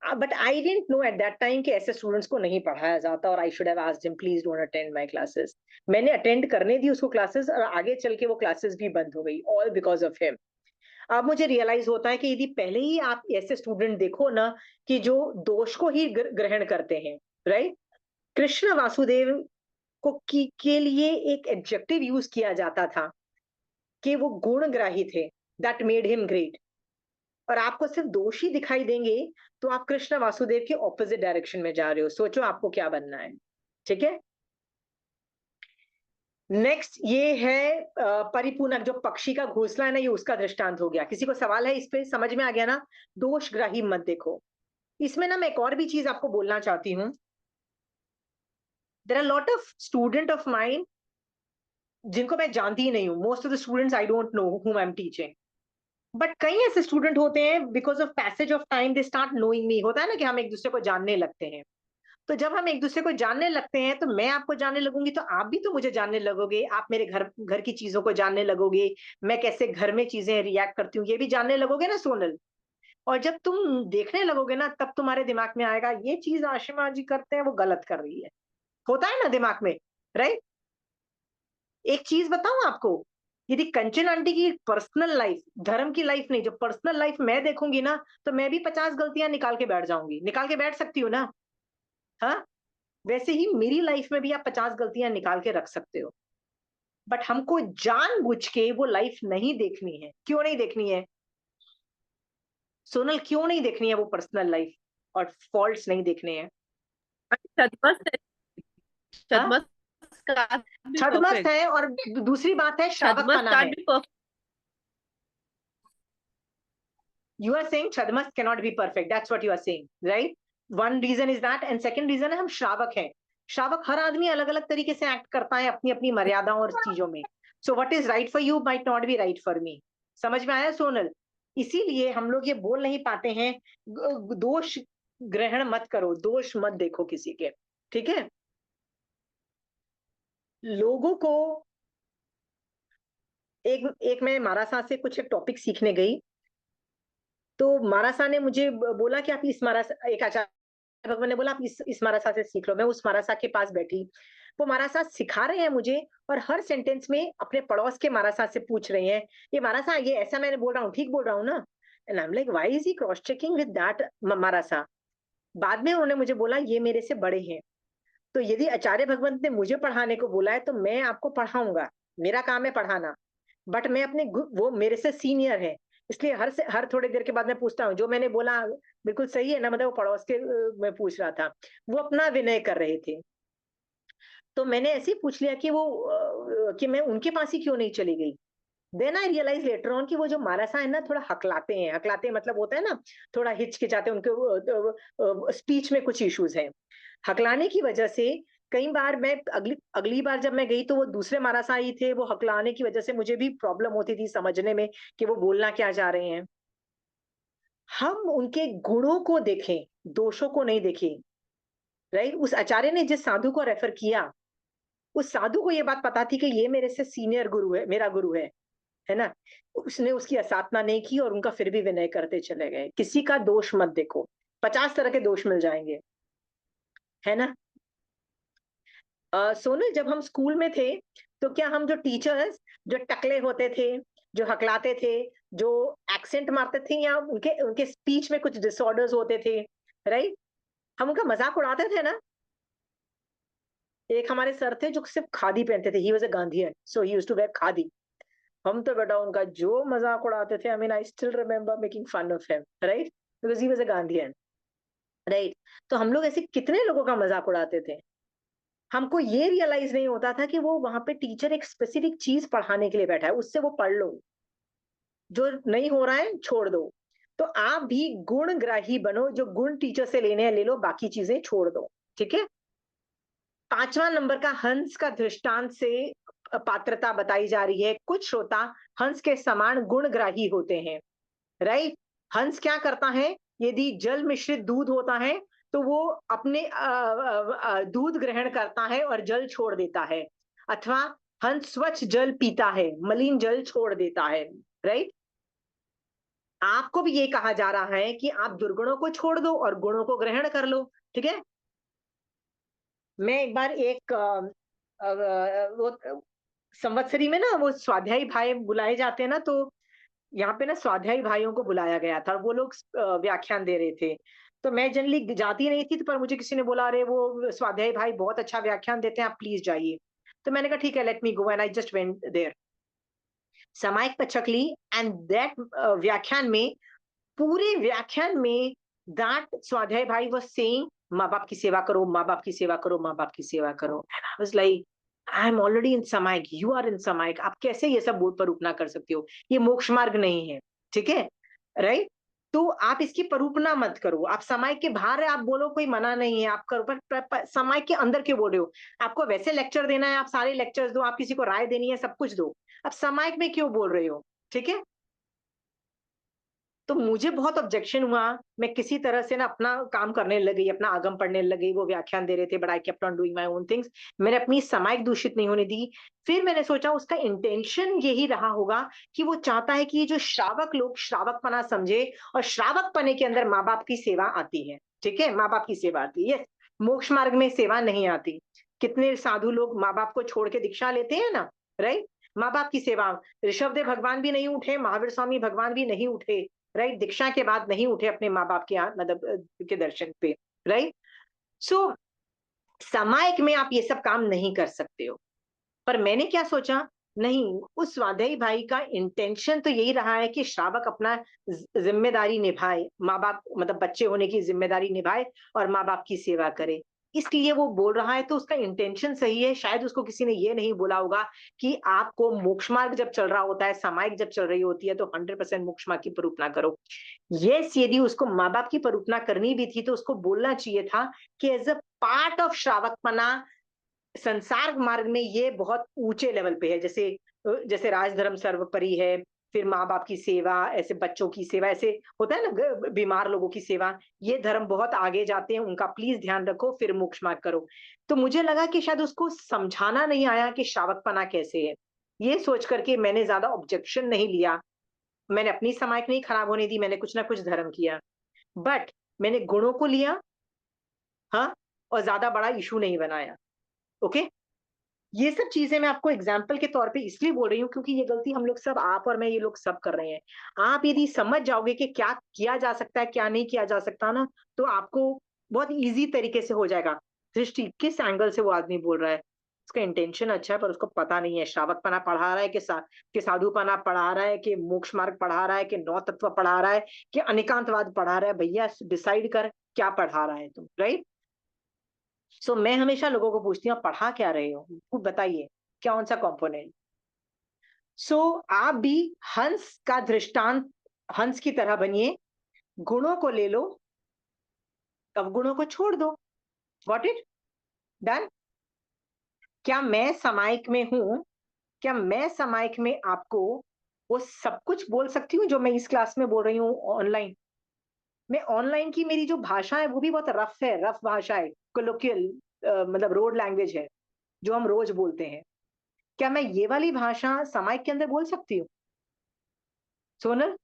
But I didn't know at that time कि ऐसे स्टूडेंट्स को नहीं पढ़ाया जाता, और I should have asked him please don't attend my classes. मैंने अटेंड करने दी उसको क्लासेस, और आगे चल के वो क्लासेस भी बंद हो गई, ऑल बिकॉज ऑफ हिम। अब मुझे रियलाइज होता है कि यदि पहले ही आप ऐसे स्टूडेंट देखो ना कि जो दोष को ही ग्रहण करते हैं, राइट। कृष्ण वासुदेव के लिए एक एडजेक्टिव यूज किया जाता था कि वो गुणग्राही थे, दैट मेड हिम ग्रेट। और आपको सिर्फ दोषी दिखाई देंगे तो आप कृष्ण वासुदेव के ऑपोजिट डायरेक्शन में जा रहे हो। सोचो आपको क्या बनना है। ठीक है। नेक्स्ट ये है परिपूनक, जो पक्षी का घोंसला है ना, ये उसका दृष्टांत हो गया। किसी को सवाल है इस पे? समझ में आ गया ना? दोषग्राही मत देखो। इसमें ना मैं एक और भी चीज आपको बोलना चाहती हूँ। There are lot of student of mind जिनको मैं जानती ही नहीं हूँ। Most of the students I don't know whom I am teaching. But कई ऐसे स्टूडेंट होते हैं, because of passage of time they start knowing me. होता है ना कि हम एक दूसरे को जानने लगते हैं। तो जब हम एक दूसरे को जानने लगते हैं, तो मैं आपको जानने लगूंगी, तो आप भी तो मुझे जानने लगोगे। आप मेरे घर घर की चीजों को जानने लगोगे, मैं कैसे घर में चीजें रिएक्ट करती हूँ ये भी जानने लगोगे ना सोनल। और जब तुम देखने लगोगे ना, तब तुम्हारे दिमाग में आएगा ये चीज आशिमा जी करते हैं वो गलत कर रही है। होता है ना दिमाग में, राइट। एक चीज बताऊं आपको, यदि कंचन आंटी की पर्सनल लाइफ, धर्म की लाइफ नहीं, जो पर्सनल लाइफ मैं देखूंगी ना, तो मैं भी 50 गलतियां निकाल के बैठ जाऊंगी। निकाल के बैठ सकती हूँ ना? हाँ। वैसे ही मेरी लाइफ में भी आप 50 गलतियां निकाल के रख सकते हो। बट हमको जानबूझ के वो लाइफ नहीं देखनी है। क्यों नहीं देखनी है सोनल? क्यों नहीं देखनी है वो पर्सनल लाइफ और फॉल्ट्स नहीं देखने हैं?
छदमस
हाँ,
छदमस कांट बी
छदमस्त
परफेक्ट।
है। और दूसरी बात है श्रावक
छदमस
पना है।
Can't be perfect.
You are saying Chadmas cannot be perfect. That's what you are saying, right? One reason is that, and second reason है हम श्रावक हैं। श्रावक हर आदमी अलग अलग तरीके से एक्ट करता है अपनी अपनी मर्यादाओं और चीजों में। So what is right for you might not be right for me. समझ में आया सोनल? इसीलिए हम लोग ये बोल नहीं पाते हैं। दोष ग्रहण मत करो, दोष मत देखो किसी के। ठीक है? लोगों को एक एक मैं मारासा से कुछ एक टॉपिक सीखने गई। तो मारासा ने मुझे बोला कि आप इस मारासा, एक आचार्य भगवान ने बोला आप इस मारासा से सीख लो। मैं उस मारासा के पास बैठी। वो मारासा सिखा रहे हैं मुझे, और हर सेंटेंस में अपने पड़ोस के मारासा से पूछ रहे हैं, ये मारासा ये ऐसा मैंने बोल रहा हूँ, ठीक बोल रहा हूँ ना? And I am like why is he cross checking with that Marasa? बाद में उन्होंने मुझे बोला ये मेरे से बड़े हैं। तो यदि आचार्य भगवंत ने मुझे पढ़ाने को बोला है, तो मैं आपको पढ़ाऊंगा। मेरा काम है पढ़ाना। बट मैं अपने वो मेरे से सीनियर है, इसलिए हर थोड़ी देर के बाद मैं पूछता हूँ जो मैंने बोला बिल्कुल सही है ना? मतलब वो पड़ोस के मैं पूछ रहा था। वो अपना विनय कर रहे थे। तो मैंने ऐसे ही पूछ लिया कि वो कि मैं उनके पास ही क्यों नहीं चली गई। Then I realise later on कि वो जो मारासा है ना, थोड़ा हकलाते हैं। हकलाते हैं मतलब होता है ना, थोड़ा हिचकिचाते हैं, उनके स्पीच में कुछ इश्यूज हैं। हकलाने की वजह से कई बार मैं अगली अगली बार जब मैं गई, तो वो दूसरे मारासाई थे। वो हकलाने की वजह से मुझे भी प्रॉब्लम होती थी समझने में कि वो बोलना क्या चाह रहे हैं। हम उनके गुणों को देखें, दोषों को नहीं देखें। राइट? उस आचार्य ने जिस साधु को रेफर किया, उस साधु को ये बात पता थी कि ये मेरे से सीनियर गुरु है, मेरा गुरु है ना? उसने उसकी असाधना नहीं की और उनका फिर भी विनय करते चले गए। किसी का दोष मत देखो, 50 तरह के दोष मिल जाएंगे, है ना? सोनल, जब हम स्कूल में थे, तो क्या हम जो टीचर्स जो टकले होते थे, जो हकलाते थे, जो एक्सेंट मारते थे, या उनके उनके स्पीच में कुछ डिसऑर्डर्स होते थे, राइट, हम उनका मजाक उड़ाते थे ना? एक हमारे सर थे जो सिर्फ खादी पहनते थे। He was a Gandhian, so he used to wear khadi. हम तो बेटा उनका जो मजाक उड़ाते थे। I mean I still remember making fun of him, right, because he was a Gandhian, right. तो हम लोग ऐसे कितने लोगों का मजाक उड़ाते थे। हमको ये रियलाइज नहीं होता था कि वो वहां पे टीचर एक स्पेसिफिक चीज पढ़ाने के लिए बैठा है, उससे वो पढ़ लो। जो नहीं हो रहा है छोड़ दो। तो आप भी गुणग्राही बनो, जो गुण टीचर से लेने हैं ले लो, बाकी चीजें छोड़ दो। ठीक है? 5वां नंबर का हंस का दृष्टांत से पात्रता बताई जा रही है। कुछ श्रोता हंस के समान गुणग्राही होते हैं, राइट। हंस क्या करता है? यदि जल मिश्रित दूध होता है, तो वो अपने दूध ग्रहण करता है और जल छोड़ देता है। अथवा हंस स्वच्छ जल पीता है, मलिन जल छोड़ देता है, राइट। आपको भी ये कहा जा रहा है कि आप दुर्गुणों को छोड़ दो और गुणों को ग्रहण कर लो। ठीक है? मैं एक बार एक वो संवत्सरी में ना, वो स्वाध्यायी भाई बुलाए जाते हैं ना, तो यहाँ पे ना स्वाध्यायी भाइयों को बुलाया गया था। वो लोग व्याख्यान दे रहे थे। तो मैं जनरली जाती नहीं थी, तो पर मुझे किसी ने बोला अरे वो स्वाध्यायी भाई बहुत अच्छा व्याख्यान देते हैं, आप प्लीज जाइए। तो मैंने कहा ठीक है, let me go, and I just went there. सामायिक पचक ली, एंड दैट व्याख्यान में, पूरे व्याख्यान में, दैट स्वाध्याय भाई वाज सेइंग माँ बाप की सेवा करो, माँ बाप की सेवा करो, माँ बाप की सेवा करो। And I was like I am already in samayik, you are in samayik, आप कैसे ये सब बोध पर उपना कर सकते हो? ये मोक्ष मार्ग नहीं है। ठीक है? राइट? तो आप इसकी परूपना मत करो। आप समायिक के बाहर है, आप बोलो, कोई मना नहीं है, आप करो। पर समायिक के अंदर क्यों बोल रहे हो? आपको वैसे लेक्चर देना है, आप सारे लेक्चर्स दो, आप किसी को राय देनी है, सब कुछ दो। आप समायिक में क्यों बोल रहे हो? ठीक है? तो मुझे बहुत ऑब्जेक्शन हुआ। मैं किसी तरह से ना अपना काम करने लगी, अपना आगम पढ़ने लगी। वो व्याख्यान दे रहे थे, but I kept on doing my own things. मैंने अपनी समाज दूषित नहीं होने दी। फिर मैंने सोचा उसका इंटेंशन यही रहा होगा कि वो चाहता है कि ये जो श्रावक लोग श्रावकपना समझे, और श्रावकपने के अंदर माँ बाप की सेवा आती है। ठीक है, माँ बाप की सेवा आती है, मोक्ष मार्ग में सेवा नहीं आती। कितने साधु लोग माँ बाप को छोड़ के दीक्षा लेते हैं ना, राइट। माँ बाप की सेवा, ऋषभदेव भगवान भी नहीं उठे, महावीर स्वामी भगवान भी नहीं उठे, राइट। दीक्षा के बाद नहीं उठे अपने माँ बाप के यहाँ, मतलब के दर्शन पे, राइट। सो सामायिक में आप ये सब काम नहीं कर सकते हो। पर मैंने क्या सोचा, नहीं, उस स्वाध्यायी भाई का इंटेंशन तो यही रहा है कि श्रावक अपना जिम्मेदारी निभाए, माँ बाप मतलब बच्चे होने की जिम्मेदारी निभाए और माँ बाप की सेवा करे। इसलिए वो बोल रहा है, तो उसका इंटेंशन सही है। शायद उसको किसी ने ये नहीं बोला होगा कि आपको मोक्ष मार्ग जब चल रहा होता है, सामायिक जब चल रही होती है, तो 100% मोक्ष मार्ग की परूपना करो। यस, यदि उसको माँ बाप की परूपना करनी भी थी तो उसको बोलना चाहिए था कि एज अ पार्ट ऑफ श्रावकपना संसार मार्ग में ये बहुत ऊंचे लेवल पे है। जैसे जैसे राजधर्म सर्वोपरि है, फिर माँ बाप की सेवा, ऐसे बच्चों की सेवा, ऐसे होता है ना, बीमार लोगों की सेवा, ये धर्म बहुत आगे जाते हैं, उनका प्लीज ध्यान रखो, फिर मोक्ष मार्ग करो। तो मुझे लगा कि शायद उसको समझाना नहीं आया कि श्रावकपना कैसे है। ये सोच करके मैंने ज्यादा ऑब्जेक्शन नहीं लिया। मैंने अपनी समाज नहीं खराब होने दी, मैंने कुछ ना कुछ धर्म किया, बट मैंने गुणों को लिया, हाँ, और ज्यादा बड़ा इशू नहीं बनाया। ओके, ये सब चीजें मैं आपको एग्जाम्पल के तौर पे इसलिए बोल रही हूँ क्योंकि ये गलती हम लोग सब, आप और मैं, ये लोग सब कर रहे हैं। आप यदि समझ जाओगे कि क्या किया जा सकता है, क्या नहीं किया जा सकता ना, तो आपको बहुत इजी तरीके से हो जाएगा। दृष्टि किस एंगल से वो आदमी बोल रहा है, उसका इंटेंशन अच्छा है, पर उसको पता नहीं है श्रावकपना पढ़ा रहा है कि साधुपना पढ़ा रहा है, कि मोक्ष मार्ग पढ़ा रहा है, कि नौ तत्व पढ़ा रहा है, कि अनेकांतवाद पढ़ा रहा है। भैया डिसाइड कर क्या पढ़ा रहा है तुम, राइट। सो मैं हमेशा लोगों को पूछती हूँ, आप पढ़ा क्या रहे हो, खुद बताइए, कौन सा कंपोनेंट। सो आप भी हंस का दृष्टांत, हंस की तरह बनिए, गुणों को ले लो, अवगुणों को छोड़ दो। Got it, done. क्या मैं समायिक में हूं, क्या मैं समायिक में आपको वो सब कुछ बोल सकती हूँ जो मैं इस क्लास में बोल रही हूँ ऑनलाइन? मैं ऑनलाइन की मेरी जो भाषा है वो भी बहुत रफ है, रफ भाषा है, कोलोकियल, मतलब रोड लैंग्वेज है, जो हम रोज बोलते हैं। क्या मैं ये वाली भाषा समाज के अंदर बोल सकती हूँ? Sonal,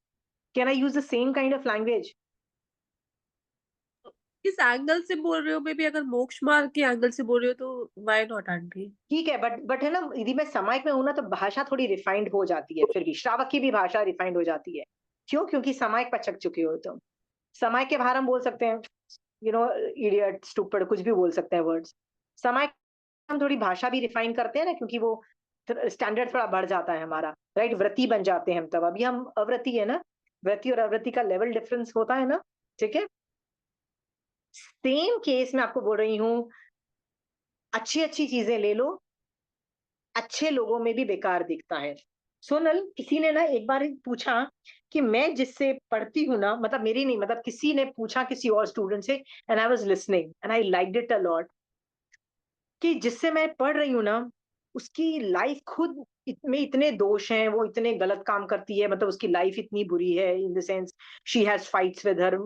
can I use the same kind of language?
किस एंगल से बोल रहे हो बेबी? अगर मोक्ष मार्ग के एंगल से बोल रहे हो तो व्हाई नॉट आंटी?
ठीक है, बट है ना, यदि मैं समाज में हूं ना तो भाषा थोड़ी रिफाइंड हो जाती है, फिर भी श्रावक की भी भाषा रिफाइंड हो जाती है। क्यों? क्योंकि समाज पचक चुके हो तुम। समाज के बाहर हम बोल सकते हैं, इडियट, स्टूपिड, कुछ भी बोल सकते हैं वर्ड्स। समाज हम थोड़ी भाषा भी रिफाइन करते हैं ना, क्योंकि वो स्टैंडर्ड थोड़ा बढ़ जाता है हमारा, राइट। व्रती बन जाते हैं हम तब, अभी हम अव्रती है ना। व्रती और अव्रती का लेवल डिफरेंस होता है ना, ठीक है। सेम केस में आपको बोल रही हूँ, अच्छी अच्छी चीजें ले लो, अच्छे लोगों में भी बेकार दिखता है। सोनल, किसी ने ना एक बार पूछा कि मैं जिससे पढ़ती हूँ ना, मतलब मेरी नहीं, मतलब किसी ने पूछा किसी और स्टूडेंट से, and I was listening and I liked it a lot, कि जिससे मैं पढ़ रही हूँ ना, उसकी लाइफ खुद में इतने दोष हैं, वो इतने गलत काम करती है, मतलब उसकी लाइफ इतनी बुरी है, in the sense she has fights with her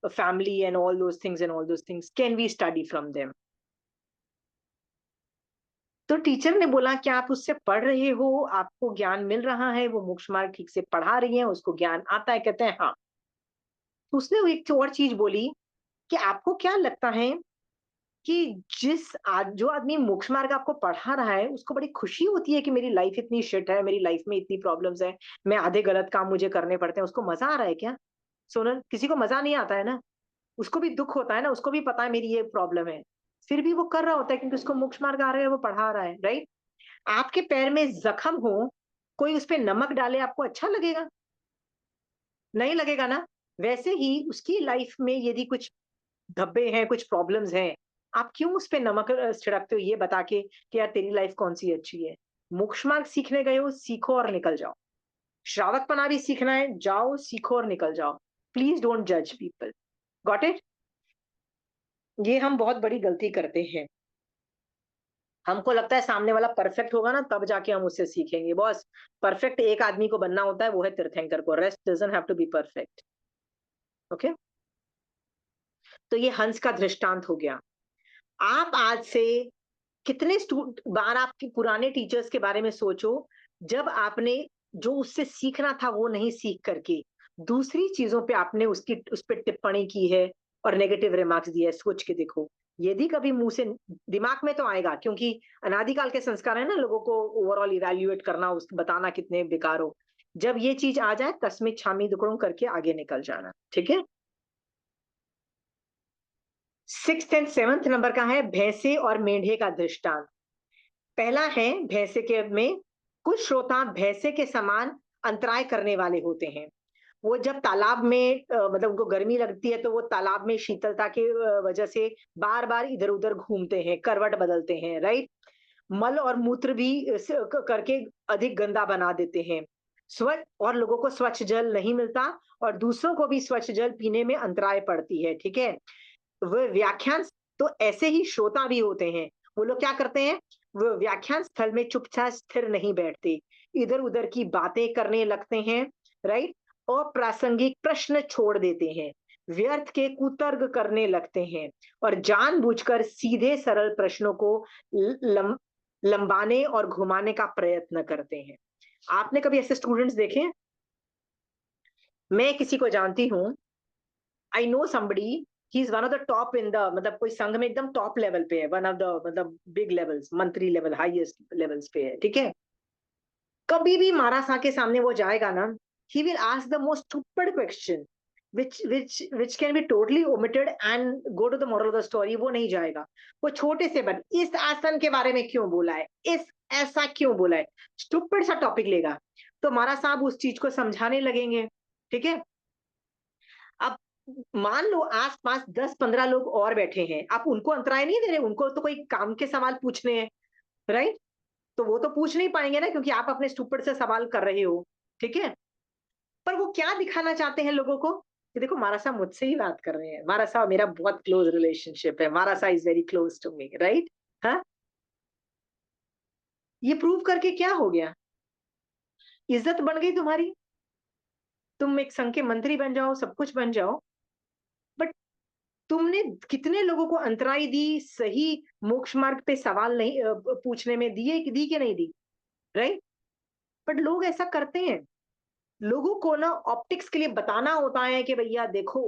family and all those things, and all those things, can we study from them? तो टीचर ने बोला कि आप उससे पढ़ रहे हो, आपको ज्ञान मिल रहा है, वो मोक्ष मार्ग ठीक से पढ़ा रही है, उसको ज्ञान आता है? कहते हैं हाँ। तो उसने वो एक और चीज बोली कि आपको क्या लगता है कि जो आदमी मोक्ष मार्ग आपको पढ़ा रहा है, उसको बड़ी खुशी होती है कि मेरी लाइफ इतनी शिट है, मेरी लाइफ में इतनी प्रॉब्लम्स है, मैं आधे गलत काम मुझे करने पड़ते हैं, उसको मजा आ रहा है क्या? सोनल, किसी को मजा नहीं आता है ना, उसको भी दुख होता है ना, उसको भी पता है मेरी ये प्रॉब्लम है, फिर भी वो कर रहा होता है क्योंकि उसको मोक्ष मार्ग आ रहा है, वो पढ़ा रहा है, राइट। आपके पैर में जख्म हो, कोई उस पे नमक डाले, आपको अच्छा लगेगा? नहीं लगेगा ना। वैसे ही उसकी लाइफ में यदि कुछ धब्बे हैं, कुछ प्रॉब्लम्स हैं, आप क्यों उस पे नमक छिड़कते हो ये बता के कि यार तेरी लाइफ कौन सी अच्छी है? मोक्ष मार्ग सीखने गए हो, सीखो और निकल जाओ। श्रावकपना भी सीखना है, जाओ सीखो और निकल जाओ। प्लीज डोंट जज पीपल। Got it? ये हम बहुत बड़ी गलती करते हैं। हमको लगता है सामने वाला परफेक्ट होगा ना, तब जाके हम उससे सीखेंगे। बॉस, परफेक्ट एक आदमी को बनना होता है, वो है तीर्थंकर को। Rest doesn't have to be perfect. Okay, तो ये हंस का दृष्टांत हो गया। आप आज से कितने बार आपके पुराने टीचर्स के बारे में सोचो, जब आपने जो उससे सीखना था वो नहीं सीख करके दूसरी चीजों पे आपने उस पर टिप्पणी की है और नेगेटिव रिमार्क्स दिया है। सोच के देखो, यदि कभी मुंह से, दिमाग में तो आएगा क्योंकि अनादिकाल के संस्कार है ना लोगों को ओवरऑल इवैल्यूएट करना, उस बताना कितने बेकार हो। जब ये चीज आ जाए तस्मित छामी दुकड़ों करके आगे निकल जाना, ठीक है। 6th एंड 7th नंबर का है भैंसे और मेंढे का दृष्टांत। पहला है भैंसे के में, कुछ श्रोता भैंसे के समान अंतराय करने वाले होते हैं। वो जब तालाब में मतलब उनको गर्मी लगती है तो वो तालाब में शीतलता के वजह से बार बार इधर उधर घूमते हैं, करवट बदलते हैं, राइट। मल और मूत्र भी करके अधिक गंदा बना देते हैं। स्वच्छ और लोगों को स्वच्छ जल नहीं मिलता और दूसरों को भी स्वच्छ जल पीने में अंतराय पड़ती है, ठीक है। वो व्याख्यान, तो ऐसे ही श्रोता भी होते हैं। वो लोग क्या करते हैं, वो व्याख्यान स्थल में चुपचाप स्थिर नहीं बैठते, इधर उधर की बातें करने लगते हैं, राइट। अप्रासंगिक प्रश्न छोड़ देते हैं, व्यर्थ के कुतर्क करने लगते हैं और जानबूझकर सीधे सरल प्रश्नों को लम, लंबाने और घुमाने का प्रयत्न करते हैं। आपने कभी ऐसे स्टूडेंट्स देखे? मैं किसी को जानती हूँ, I know somebody, he is one of the top in the, मतलब कोई संघ में एकदम टॉप लेवल पे है, वन ऑफ द मतलब बिग लेवल्स, मंत्री लेवल, हाईएस्ट लेवल्स पे है, ठीक है। कभी भी मारासा के सामने वो जाएगा ना, he will ask the most stupid question which can be totally omitted and go to the moral of the story, वो नहीं जाएगा। वो छोटे से बन, इस आसन के बारे में क्यों बोला है, इस ऐसा क्यों बोला है, स्टूपिड सा टॉपिक लेगा, तो मारा साहब उस चीज को समझाने लगेंगे, ठीक है। अब मान लो आस पास 10-15 लोग और बैठे हैं, आप उनको अंतराय नहीं दे रहे, उनको तो कोई काम के सवाल पूछने हैं, राइट। तो वो तो पूछ नहीं पाएंगे ना क्योंकि आप अपने स्टूपिड से सवाल कर रहे हो, ठीक है। पर वो क्या दिखाना चाहते हैं लोगों को कि देखो मारा साहब मुझसे ही बात कर रहे हैं, मारा साहब मेरा बहुत क्लोज रिलेशनशिप है, मारा साहब is very close to me, right. हाँ, ये प्रूव करके क्या हो गया, इज्जत बन गई तुम्हारी, तुम एक संघ के मंत्री बन जाओ, सब कुछ बन जाओ, बट तुमने कितने लोगों को अंतराई दी, सही मोक्ष मार्ग पे सवाल नहीं पूछने में, दी कि नहीं दी, राइट। बट लोग ऐसा करते हैं, लोगों को ना ऑप्टिक्स के लिए बताना होता है कि भैया देखो,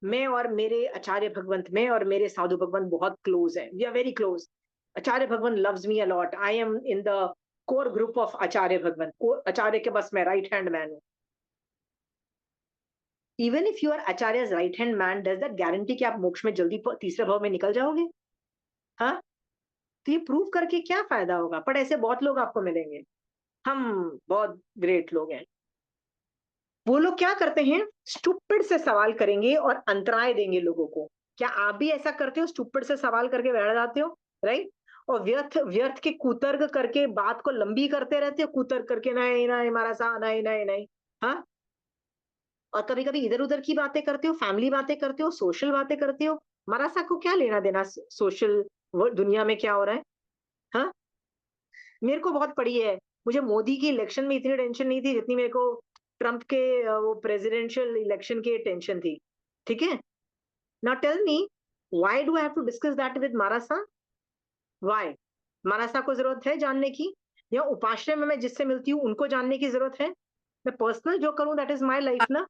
मैं और मेरे आचार्य भगवंत, मैं और मेरे साधु भगवंत बहुत क्लोज हैं, we are very close, Acharya Bhagwant loves me a lot, I am in the core group of Acharya Bhagwant, Acharya के बस मैं राइट हैंड मैन हूँ। Even if you are Acharya right hand man, does that guarantee कि आप मोक्ष में जल्दी तीसरे भाव में निकल जाओगे? हाँ, तो ये प्रूव करके क्या फायदा होगा? पर ऐसे बहुत लोग आपको मिलेंगे, हम बहुत ग्रेट लोग हैं। वो लोग क्या करते हैं, स्टूपिड से सवाल करेंगे और अंतराय देंगे लोगों को। क्या आप भी ऐसा करते हो, स्टूपिड से सवाल करके बैठ जाते हो, राइट। और व्यर्थ व्यर्थ के कुतर्क करके बात को लंबी करते रहते हो, कुतर्क करके नहीं नहीं हमारा सा नहीं नहीं नहीं, हाँ। और कभी कभी इधर उधर की बातें करते हो, फैमिली बातें करते हो, सोशल बातें करते हो। हमारा सा को क्या लेना देना सोशल दुनिया में क्या हो रहा है, हाँ। मेरे को बहुत पड़ी है, मुझे मोदी की इलेक्शन में इतनी टेंशन नहीं थी जितनी मेरे को ट्रंप के वो प्रेसिडेंशियल इलेक्शन की टेंशन थी, ठीक है। Now tell me, why do I have to discuss that with Marasa? Why? Marasa को जरूरत है जानने की, या उपाश्रय में मैं जिससे मिलती हूँ उनको जानने की जरूरत है? मैं पर्सनल जो करूँ दैट इज माई लाइफ ना।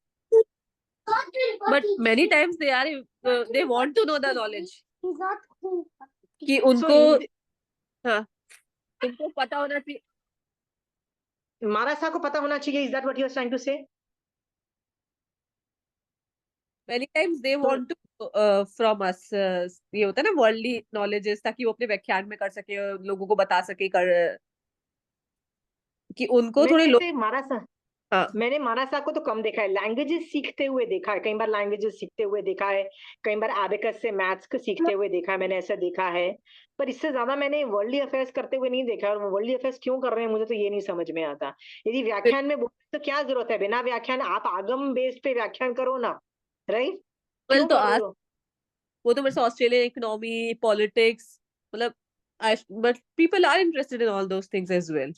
But many times they want to know the knowledge कि
सो
उनको, हाँ, उनको पता होना चाहिए।
मारासा को पता होना चाहिए, is that what you are trying to say?
Many times they
तो
want to from us ये होता है ना वर्ल्डली नॉलेजेस, ताकि वो अपने व्याख्यान में कर सके, लोगों को बता सके, कि उनको थोड़े
मैंने
लोग,
ऐसे मारासा,
हाँ,
मैंने मारासा को तो कम देखा है, लैंग्वेजेस सीखते हुए देखा है, कई बार लैंग्वेजेस सीखते हुए देखा है, कई बार एबेकस से मैथ्स को सीखते हुए देखा है, मैंने ऐसा देखा है। पर इससे ज्यादा मैंने वर्ल्डली अफेयर्स करते हुए नहीं देखा, और वर्ल्डली अफेयर्स क्यों कर रहे हैं मुझे तो ये नहीं समझ में आता। यदि व्याख्यान में बोलते तो क्या जरूरत है, बिना व्याख्यान आप आगम बेस्ड पे व्याख्यान करो ना, राइट।
well,
क्यों
तो
कर रहे
आज
हो?
वो तो मेरे से ऑस्ट्रेलियन इकोनॉमी, पॉलिटिक्स, मतलब but people are interested in all those things as well.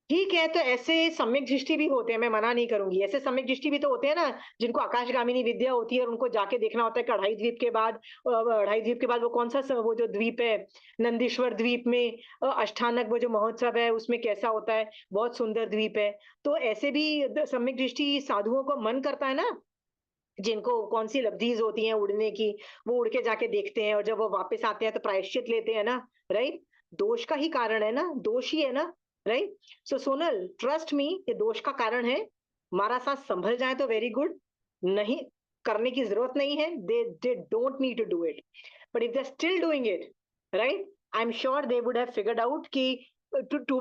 ठीक है, तो ऐसे सम्यक दृष्टि भी होते हैं, मैं मना नहीं करूँगी। ऐसे सम्यक दृष्टि भी तो होते हैं ना, जिनको आकाशगामिनी विद्या होती है और उनको जाके देखना होता है कि अढ़ाई द्वीप के बाद अढ़ाई द्वीप के बाद वो कौन-सा वो जो द्वीप है, नंदीश्वर द्वीप में अष्टानक वो जो महोत्सव है, उसमें कैसा होता है, बहुत सुंदर द्वीप है। तो ऐसे भी सम्यक दृष्टि साधुओं को मन करता है ना, जिनको कौन-सी लब्धीज़ होती हैं उड़ने की, वो उड़ के जाके देखते हैं और जब वो वापस आते हैं तो प्रायश्चित लेते हैं ना, राइट? दोष का ही कारण है ना, दोष ही है ना, राइट? सो सोनल, ट्रस्ट मी, ये दोष का कारण है। हमारा साथ संभल जाए तो वेरी गुड, नहीं करने की ज़रूरत नहीं है, they don't need to do it. But if they are still doing it, right? I am sure they would have figured out कि to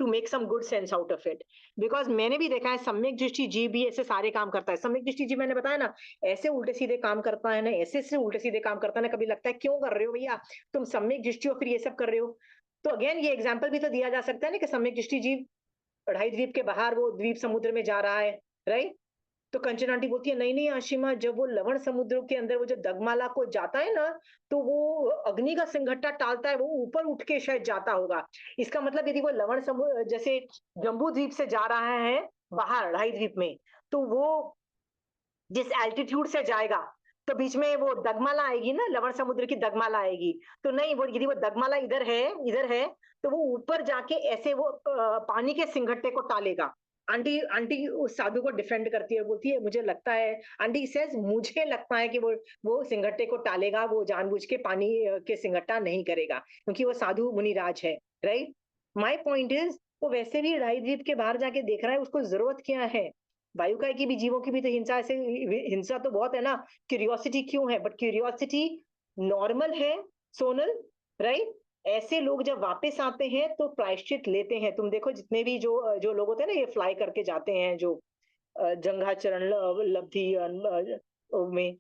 make some good sense out of it. Because मैंने भी देखा है सम्यक दृष्टि जीव भी ऐसे सारे काम करता है। सम्यक दृष्टि जीव मैंने बताया ना, ऐसे उल्टे-सीधे काम करता है ना, ऐसे-ऐसे उल्टे-सीधे काम करता है ना, कभी लगता है क्यों कर रहे हो भैया? तुम सम्यक दृष्टि हो फिर ये सब कर रहे हो। तो अगेन ये एग्जांपल भी तो दिया जा सकता है ना कि सम्यक दृष्टि जीव अढ़ाई द्वीप के बाहर वो द्वीप समुद्र में जा रहा है, राइट? तो कंचन आंटी बोलती है, नहीं नहीं आशिमा, जब वो लवण समुद्र के अंदर वो जो दगमाला को जाता है ना, तो वो अग्नि का सिंगट्टा टालता है, वो ऊपर उठ के शायद जाता होगा। इसका मतलब यदि वो लवण समुद्र जैसे जम्बू द्वीप से जा रहा है बाहर अढ़ाई द्वीप में, तो वो जिस एल्टीट्यूड से जाएगा, तो बीच में वो दगमाला आएगी ना, लवण समुद्र की दगमाला आएगी। तो नहीं, वो यदि वो दगमाला इधर है, तो वो ऊपर जाके ऐसे वो पानी के सिंगट्टे को टालेगा। आंटी आंटी उस साधु को डिफेंड करती है, बोलती है, मुझे लगता है, आंटी सेज, मुझे लगता है कि वो सिंगट्टे को टालेगा, वो जानबूझ के पानी के सिंगट्टा नहीं करेगा, क्योंकि वो साधु मुनिराज है, राइट? माय पॉइंट इज, वो वैसे भी ढाई द्वीप के बाहर जाके देख रहा है, उसको जरूरत क्या है? वायुकाय की भी, जीवों की भी तो हिंसा ऐसे, हिंसा तो बहुत है ना, क्यूरियोसिटी क्यों है? बट क्यूरियोसिटी नॉर्मल है सोनल, राइट? ऐसे लोग जब वापस आते हैं तो प्रायश्चित लेते हैं। तुम देखो जितने भी जो लोग होते हैं ना, ये फ्लाई करके जाते हैं जो जंघाचरण लब्धि में,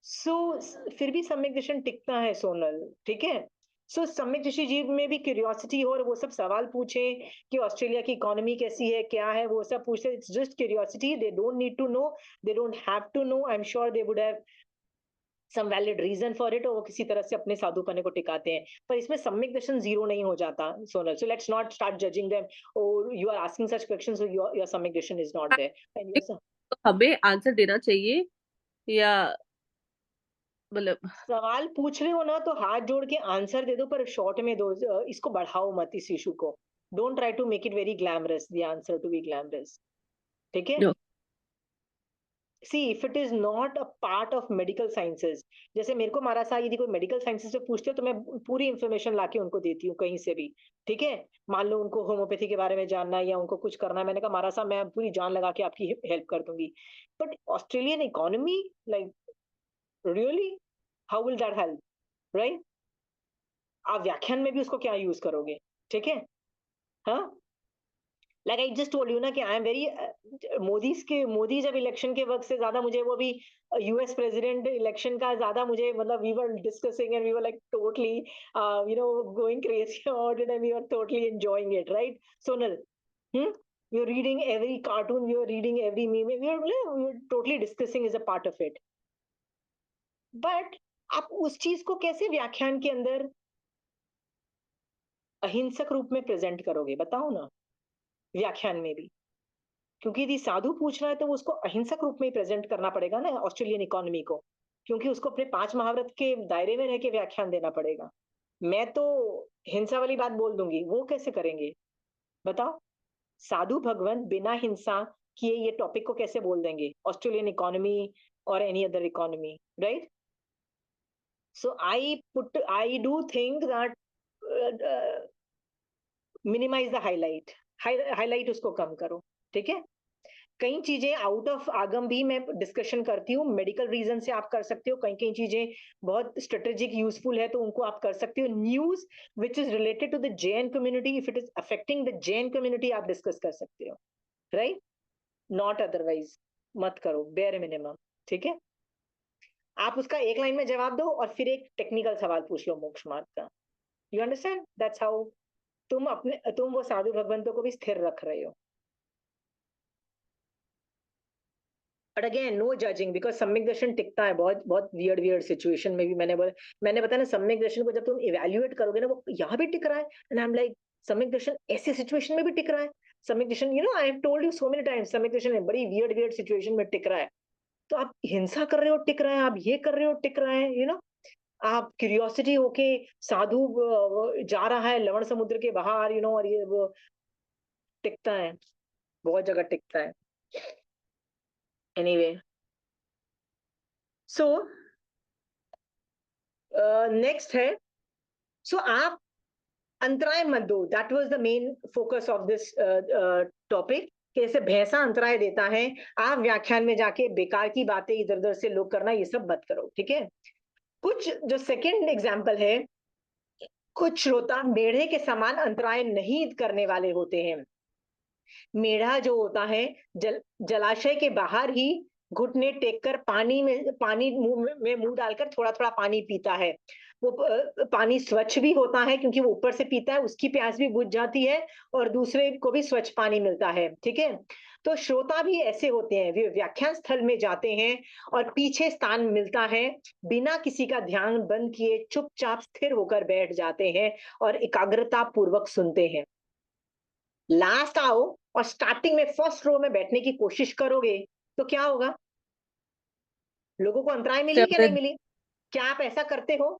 सो फिर भी सम्यक दर्शन टिकता है सोनल, ठीक है? सो सम्यक दृष्टि जीव में भी क्यूरियोसिटी हो और वो सब सवाल पूछे कि ऑस्ट्रेलिया की इकोनॉमी कैसी है, क्या है, वो सब पूछते, it's just curiosity, they don't need to know, they don't have to know. I am sure they would have some valid reason for it, और वो किसी तरह से अपने साधुपने को टिकाते हैं। पर इसमें सम्यक दर्शन जीरो नहीं हो जाता Sonal. So let's not start judging them, और you are asking such questions, so your samyak Darshan is not there and your
तो हमें आंसर देना चाहिए या मतलब
सवाल पूछ रहे हो ना, तो हाथ जोड़ के आंसर दे दो, पर शॉर्ट में दो। इसको बढ़ाओ मत इस इशू को। Don't try to make it very glamorous, the answer to be glamorous, ठीक है?
no,
see if it is not a part of medical sciences, जैसे मेरे को मारा सा यदि कोई मेडिकल साइंसेज से पूछते हो तो मैं पूरी इंफॉर्मेशन लाके उनको देती हूँ कहीं से भी, ठीक है? मान लो उनको होम्योपैथी के बारे में जानना है या उनको कुछ करना है, मैंने कहा मारा सा मैं पूरी जान लगा के आपकी हेल्प कर दूंगी। But Australian economy, like really, how will that help, right? आप व्याख्यान में भी उसको क्या यूज करोगे, ठीक है? हाँ, like I just told you ना कि आई एम वेरी, मोदी जब इलेक्शन के वक्त से ज्यादा मुझे वो भी यूएस प्रेसिडेंट इलेक्शन का ज्यादा मुझे, मतलब we were discussing and we were like totally going crazy about it and we were totally enjoying it, right Sonal? hmm? You're reading every cartoon, you're reading every meme, we're totally discussing is a part of it. But आप उस चीज को कैसे व्याख्यान के अंदर अहिंसक रूप में प्रेजेंट करोगे, बताओ ना? व्याख्यान में भी, क्योंकि यदि साधु पूछ रहा है तो वो उसको अहिंसक रूप में ही प्रेजेंट करना पड़ेगा ना ऑस्ट्रेलियन इकोनॉमी को, क्योंकि उसको अपने 5 महाव्रत के दायरे में रह के व्याख्यान देना पड़ेगा। मैं तो हिंसा वाली बात बोल दूंगी, वो कैसे करेंगे बताओ? साधु भगवान बिना हिंसा किए ये टॉपिक को कैसे बोल देंगे, ऑस्ट्रेलियन इकोनॉमी और any other economy, right? So I do think that minimise the highlight, highlight उसको कम करो, ठीक है? कई चीजें आउट ऑफ आगम भी मैं डिस्कशन करती हूँ, मेडिकल रीजन से आप कर सकते हो, कई कई चीजें बहुत स्ट्रेटेजिक यूजफुल है तो उनको आप कर सकते हो। News which is related to the Jain community, if it is affecting the Jain community, आप डिस्कस कर सकते हो, राइट? नॉट अदरवाइज मत करो, बेयर मिनिमम, ठीक है? आप उसका एक लाइन में जवाब दो और फिर एक टेक्निकल सवाल पूछ लो मोक्ष मार्ग का। You understand? दैट्स हाउ तुम वो साधु भगवंतों को भी स्थिर रख रहे हो। But again no judging, because सम्यक दर्शन टिकता है बहुत बहुत वियर्ड सिचुएशन में भी। मैंने बताया ना, सम्यक दर्शन को जब तुम इवेल्युएट करोगे ना, वो यहाँ भी टिक रहा है, एंड आई एम लाइक, सम्यक दर्शन ऐसे सिचुएशन में भी टिक रहा है, samyak darshan, I have told you so many times, samyak darshan है बड़ी वियर्ड सिचुएशन में टिक रहा है, तो आप हिंसा कर रहे हो टिक रहा है, आप ये कर रहे हो टिक रहा है, आप क्यूरियोसिटी होके साधु जा रहा है लवण समुद्र के बाहर, और ये वो टिकता है, बहुत जगह टिकता है। एनीवे, सो नेक्स्ट है, सो आप अंतराय मत दो, that was the main focus of this topic, कैसे भैंसा अंतराय देता है, आप व्याख्यान में जाके बेकार की बातें इधर उधर से लोग करना ये सब मत करो, ठीक है। कुछ जो सेकंड एग्जांपल है, कुछ श्रोता मेढ़े के समान अंतराय नहीं करने वाले होते हैं। मेढ़ा जो होता है जलाशय के बाहर ही घुटने टेक कर पानी मुंह में मुंह डालकर थोड़ा थोड़ा पानी पीता है। वो पानी स्वच्छ भी होता है क्योंकि वो ऊपर से पीता है, उसकी प्यास भी बुझ जाती है और दूसरे को भी स्वच्छ पानी मिलता है, ठीक है। तो श्रोता भी ऐसे होते हैं, वे व्याख्यान स्थल में जाते हैं और पीछे स्थान मिलता है, बिना किसी का ध्यान बंद किए चुपचाप स्थिर होकर बैठ जाते हैं और एकाग्रता पूर्वक सुनते हैं। लास्ट आओ और स्टार्टिंग में फर्स्ट रो में बैठने की कोशिश करोगे तो क्या होगा? लोगों को अंतराय मिली कि नहीं मिली? क्या आप ऐसा करते हो?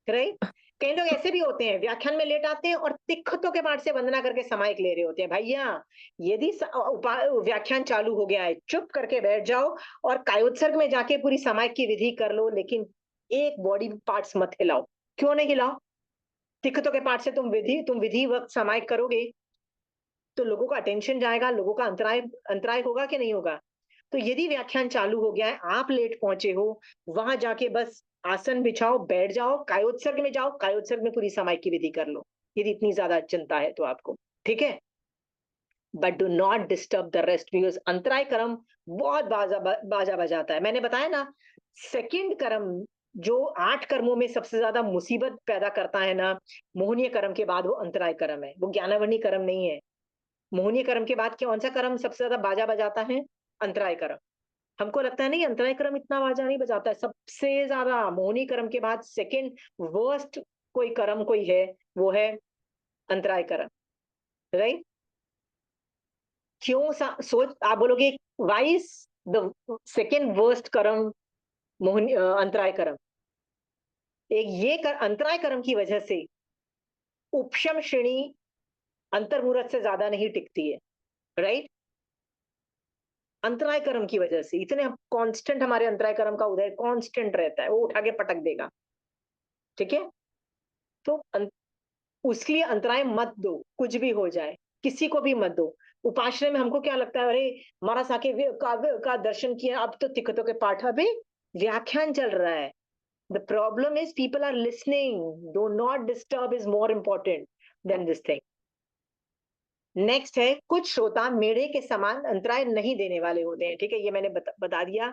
राइट? कई लोग ऐसे भी होते हैं, व्याख्यान में लेट आते हैं और तिखतों के पाठ से वंदना करके समायिक ले रहे होते हैं। भैया, यदि व्याख्यान चालू हो गया है, चुप करके बैठ जाओ और कायोत्सर्ग में जाके पूरी समायिक की विधि कर लो, लेकिन एक बॉडी पार्ट्स मत हिलाओ। क्यों नहीं हिलाओ? तिखतों के पाठ से तुम विधि वक्त समायिक करोगे तो लोगों का अटेंशन जाएगा, लोगों का अंतराय होगा कि नहीं होगा? तो यदि व्याख्यान चालू हो गया है, आप लेट पहुंचे हो, वहां जाके बस आसन बिछाओ, बैठ जाओ, कायोत्सर्ग में जाओ, कायोत्सर्ग में पूरी समायिक की विधि कर लो, यदि इतनी ज्यादा चिंता है तो आपको, ठीक है। But do not disturb the rest, because अंतराय कर्म बहुत बाजा बजाता है। मैंने बताया ना, सेकंड कर्म जो 8 कर्मों में सबसे ज्यादा मुसीबत पैदा करता है ना, मोहनीय कर्म के बाद वो अंतराय कर्म है, वो ज्ञानावर्णी कर्म नहीं है। मोहनीय कर्म के बाद कौन सा कर्म सबसे ज्यादा बाजा बजाता है? अंतराय कर्म। हमको लगता है नहीं, अंतराय कर्म इतना बाजा नहीं बजाता है, सबसे ज्यादा मोहनीय कर्म के बाद सेकंड वर्स्ट कोई कर्म कोई है, वो है अंतराय कर्म, राइट? क्यों सोच आप बोलोगे why is the second worst कर्म अंतराय कर्म? एक ये अंतराय कर्म की वजह से उपशम श्रेणी अंतर्मुहूर्त से ज्यादा नहीं टिकती है, राइट? अंतराय कर्म की वजह से इतने कांस्टेंट हमारे अंतराय कर्म का उदय कांस्टेंट रहता है, वो उठा के पटक देगा, ठीक है। तो उसके लिए अंतराय मत दो, कुछ भी हो जाए, किसी को भी मत दो। उपाश्रय में हमको क्या लगता है, अरे महाराज आके का दर्शन किया, अब तो तिखतों के पाठ, अभी व्याख्यान चल रहा है। The problem is people are listening, do not disturb is more important than this thing. Next है, कुछ श्रोता मेढ़े के समान अंतराय नहीं देने वाले होते हैं, ठीक है, ये मैंने बता दिया।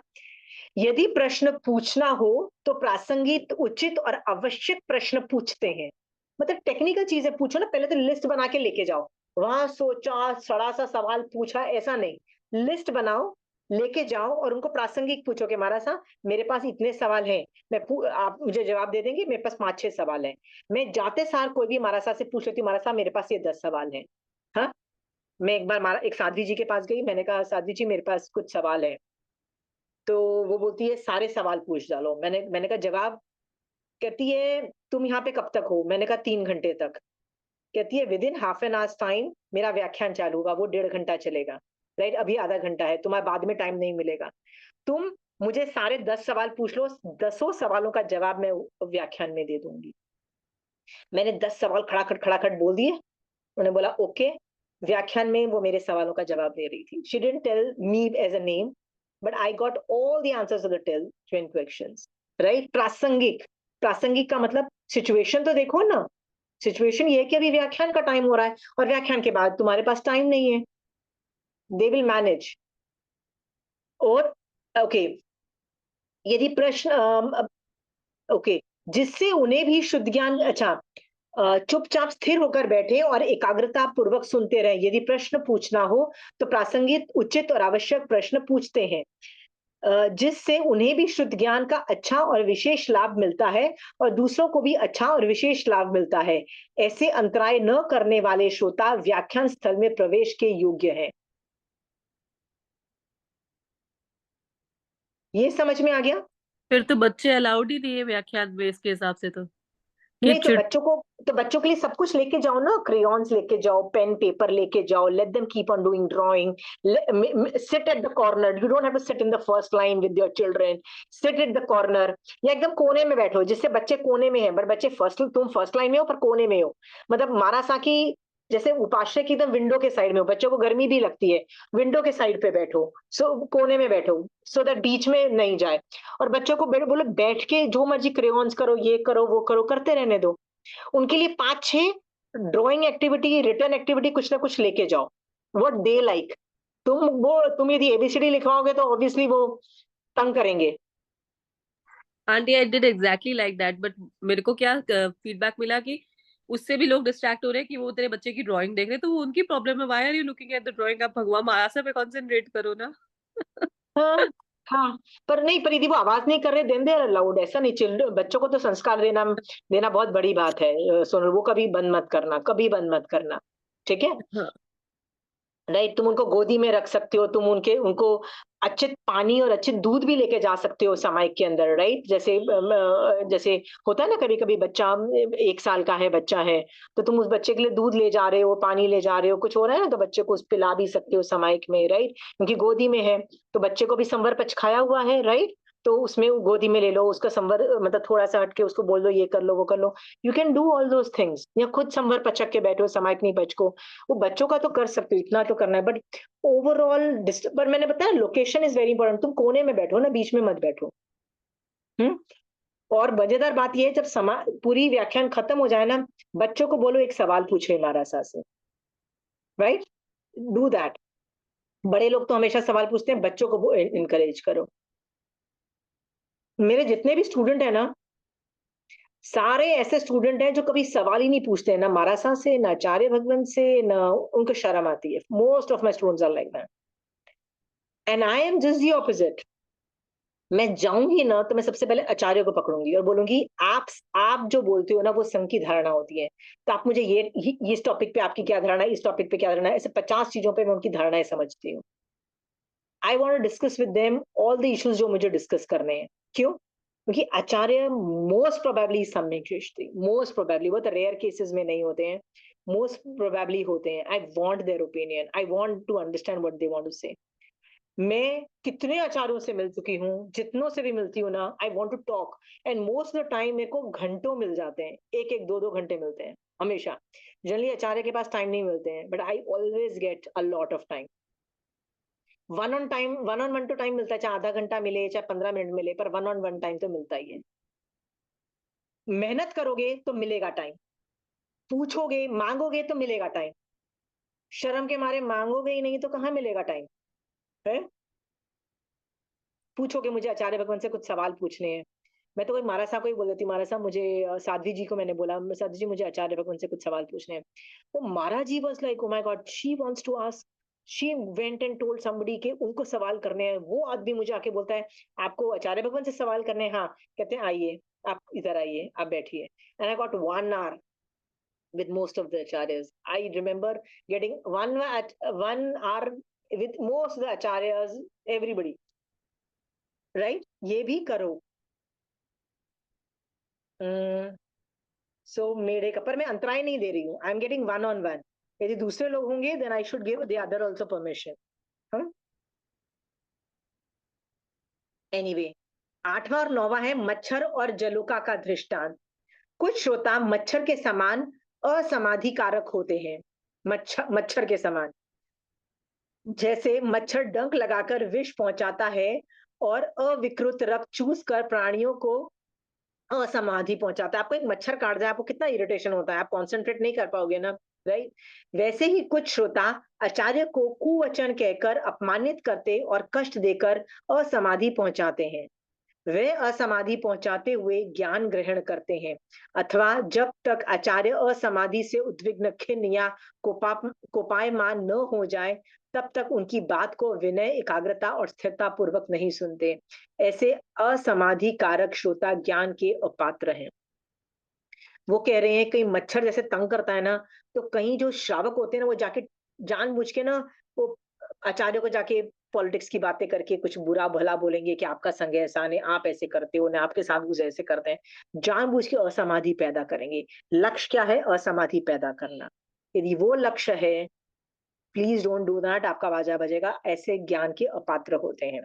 यदि प्रश्न पूछना हो तो प्रासंगिक, उचित और आवश्यक प्रश्न पूछते हैं। मतलब टेक्निकल चीजें पूछो ना, पहले तो लिस्ट बना के लेके जाओ, वहां सोचा सड़ा सा सवाल पूछा ऐसा नहीं, लिस्ट बनाओ, लेके जाओ और उनको प्रासंगिक पूछो कि महाराज साहब मेरे पास इतने सवाल हैं, आप मुझे जवाब दे देंगे, मेरे पास 5-6 सवाल हैं। मैं जाते सार कोई भी महाराज साहब से पूछ लेती हूँ, महाराज साहब मेरे पास ये 10 सवाल हैं। हाँ, मैं एक बार एक साध्वी जी के पास गई, मैंने कहा साध्वी जी मेरे पास कुछ सवाल है, तो वो बोलती है सारे सवाल पूछ डालो। मैंने कहा जवाब? कहती है तुम यहाँ पे कब तक हो? मैंने कहा 3 घंटे तक। कहती है with in half an hours time मेरा व्याख्यान चालू होगा, वो 1.5 घंटा चलेगा, राइट? अभी आधा घंटा है, तुम्हारे बाद में टाइम नहीं मिलेगा, तुम मुझे सारे 10 सवाल पूछ लो, 10 सवालों का जवाब मैं व्याख्यान में दे दूंगी। मैंने 10 सवाल खड़ाखट बोल दिए, उन्होंने बोला ओके। व्याख्यान में वो मेरे सवालों का जवाब दे रही थी। She didn't tell me as a name, but I got all the answers of the 10 questions, right? प्रासंगिक का मतलब सिचुएशन तो देखो ना, सिचुएशन ये है कि अभी व्याख्यान का टाइम हो रहा है और व्याख्यान के बाद तुम्हारे पास टाइम नहीं है, दे विल मैनेज। और ओके, यदि प्रश्न ओके, जिससे उन्हें भी शुद्ध ज्ञान, अच्छा, चुपचाप स्थिर होकर बैठे और एकाग्रता पूर्वक सुनते रहे। यदि प्रश्न पूछना हो तो प्रासंगिक, उचित और आवश्यक प्रश्न पूछते हैं। जिससे उन्हें भी शुद्ध ज्ञान का अच्छा और विशेष लाभ मिलता है और दूसरों को भी अच्छा और विशेष लाभ मिलता है। ऐसे अंतराय न करने वाले श्रोता व्याख्यान स्थल में प्रवेश के योग्य हैं। ये समझ में आ गया?
फिर तो बच्चे अलाउड ही नहीं है व्याख्यान में इसके हिसाब से तो।
नहीं,
किड शुड
तो बच्चों के लिए सब कुछ लेके जाओ ना, क्रेयॉन्स लेके जाओ, पेन पेपर लेके जाओ, let them keep on doing drawing, sit at the corner, you don't have to sit in the first line with your children, sit at the corner, या एकदम कोने में बैठो, जिससे बच्चे कोने में हैं, बट बच्चे तुम फर्स्ट लाइन में हो पर कोने में हो, मतलब मारासा की जैसे उपाश्रय की एकदम विंडो के साइड में हो, बच्चों को गर्मी भी लगती है, विंडो के साइड पे बैठो, कोने में बैठो, सो दैट बीच में नहीं जाए, और बच्चों को बोलो बैठ के जो मर्जी क्रेयॉन्स करो, ये करो वो करो, करते रहने दो। उनके लिए 5-6 ड्राइंग एक्टिविटी, रिटर्न एक्टिविटी कुछ ना कुछ लेके जाओ, व्हाट दे लाइक। तुम यदि एबीसीडी लिखवाओगे तो ऑब्वियसली वो तंग करेंगे।
Aunty I did exactly like that, but मेरे को क्या फीडबैक मिला कि उससे भी लोग डिस्ट्रैक्ट हो रहे हैं कि वो तेरे बच्चे की ड्राइंग देख रहे हैं, तो वो उनकी प्रॉब्लम है। Why are you looking at the drawing? आप भगवान महाराजा पे कंसंट्रेट करो ना।
हाँ, हाँ, पर नहीं, पर यदि वो आवाज नहीं कर रहे देन दे आर अलाउड, ऐसा नहीं, चिल्ड्रन बच्चों को तो संस्कार देना देना बहुत बड़ी बात है। सोनल, वो कभी बंद मत करना, कभी बंद मत करना, ठीक है?
हाँ।
राइट, तुम उनको गोदी में रख सकते हो, तुम उनको अच्छे पानी और अच्छे दूध भी लेके जा सकते हो सामायिक के अंदर, राइट? जैसे होता है ना, कभी कभी बच्चा 1 साल का है, बच्चा है, तो तुम उस बच्चे के लिए दूध ले जा रहे हो, पानी ले जा रहे हो, कुछ हो रहा है ना, तो बच्चे को उस पिला भी सकते हो सामायिक में, राइट? क्योंकि गोदी में है, तो बच्चे को भी संवर पचखाया हुआ है, राइट? तो उसमें वो गोदी में ले लो, उसका संवर मतलब थोड़ा सा हटके उसको बोल दो ये कर लो वो कर लो, you can do all those things, या खुद संवर पचक के बैठो सामायिक नहीं बच को, वो बच्चों का तो कर सकते हो, इतना तो करना है, बट ओवरऑल पर मैंने बताया लोकेशन इज वेरी इंपॉर्टेंट, तुम कोने में बैठो ना, बीच में मत बैठो। हम्म। और मजेदार बात यह है, जब पूरी व्याख्यान खत्म हो जाए ना, बच्चों को बोलो एक सवाल पूछे हमारा सा से, राइट? Do that. बड़े लोग तो हमेशा सवाल पूछते हैं, बच्चों को इनकरेज करो। मेरे जितने भी स्टूडेंट है ना, सारे ऐसे स्टूडेंट हैं जो कभी सवाल ही नहीं पूछते हैं, ना मारासा से, ना आचार्य भगवंत से, ना उनको शर्म आती है। Most of my students are like that, and I am just the opposite. मैं जाऊंगी ना तो मैं सबसे पहले आचार्य को पकड़ूंगी और बोलूंगी, आप जो बोलते हो ना वो संघ की धारणा होती है, तो आप मुझे ये इस टॉपिक पे आपकी क्या धारणा है, इस टॉपिक पे क्या धारणा है, ऐसे 50 चीजों पे मैं उनकी धारणाएं समझती हूँ। I want to discuss with them all the issues जो मुझे डिस्कस करने हैं। क्यों? क्योंकि आचार्य मोस्ट प्रोबेबली सम्यक दृष्टि, मोस्ट प्रोबेबली, बहुत रेयर केसेस में नहीं होते हैं, मोस्ट प्रोबेबली होते हैं। I want their opinion, I want to understand what they want to say. मैं कितने आचार्यों से मिल चुकी हूँ, जितनों से भी मिलती हूँ ना, I want to talk, and most of the time मेरे को घंटों मिल जाते हैं, एक एक दो दो घंटे मिलते हैं हमेशा। जनरली आचार्य के पास टाइम नहीं मिलते हैं, but I always get a lot of time. One on one two time मिलता है, चाहे आधा घंटा मिले चाहे 15 मिनट मिले, पर वन ऑन वन टाइम तो मिलता ही है। मेहनत करोगे तो मिलेगा टाइम, पूछोगे मांगोगे तो मिलेगा टाइम, शर्म के मारे मांगोगे ही नहीं तो कहाँ मिलेगा टाइम है? पूछोगे मुझे आचार्य भगवान से कुछ सवाल पूछने हैं, मैं तो कोई महाराज साहब को ही बोल देती, महाराज साहब मुझे साध्वी जी को मैंने बोला, साध्वी जी मुझे आचार्य भगवान से कुछ सवाल पूछने हैं। वो Maharaj ji was like, oh my god, she wants to ask, she went and told somebody के उनको सवाल करने हैं। वो आदमी मुझे आके बोलता है आपको आचार्य भगवान से सवाल करने हैं? हाँ। कहते हैं आइए, आप इधर आइए, आप बैठिए, and I got 1 hour with most of the acharyas. I remember getting 1 hour with most of the acharyas, everybody, right? ये भी करो। सो मेरे का, पर मैं अंतराय नहीं दे रही हूँ, I am getting one on one. यदि दूसरे लोग होंगे then I should give the other also permission. Anyway, 8वां और 9वां है मच्छर और जलोका का दृष्टांत। कुछ श्रोता मच्छर के समान असमाधि कारक होते हैं। मच्छर के समान, जैसे मच्छर डंक लगाकर विष पहुंचाता है और अविकृत रक्त चूस कर प्राणियों को असमाधि पहुंचाता है। आपको एक मच्छर काट जाए, आपको कितना इरिटेशन होता है, आप कॉन्सेंट्रेट नहीं कर पाओगे ना, राइट? वैसे ही कुछ श्रोता आचार्य को कुवचन कहकर अपमानित करते और कष्ट देकर असमाधि पहुंचाते हैं। वे असमाधि पहुंचाते हुए ज्ञान ग्रहण करते हैं, अथवा जब तक आचार्य असमाधि से उद्विग्न, खिन्न या कोपायमान न हो जाए, तब तक उनकी बात को विनय, एकाग्रता और स्थिरता पूर्वक नहीं सुनते। ऐसे असमाधि कारक श्रोता ज्ञान के अपात्र हैं। वो कह रहे हैं कहीं मच्छर जैसे तंग करता है ना, तो कहीं जो श्रावक होते हैं ना, वो जाके जानबूझ के ना, वो आचार्य को जाके पॉलिटिक्स की बातें करके कुछ बुरा भला बोलेंगे कि आपका संग ऐसा नहीं, आप ऐसे करते हो ना, आपके साधु ऐसे करते हैं। जानबूझ के असमाधि पैदा करेंगे। लक्ष्य क्या है? असमाधि पैदा करना। यदि वो लक्ष्य है, प्लीज डोंट डू दैट, आपका बाजा बजेगा। ऐसे ज्ञान के अपात्र होते हैं।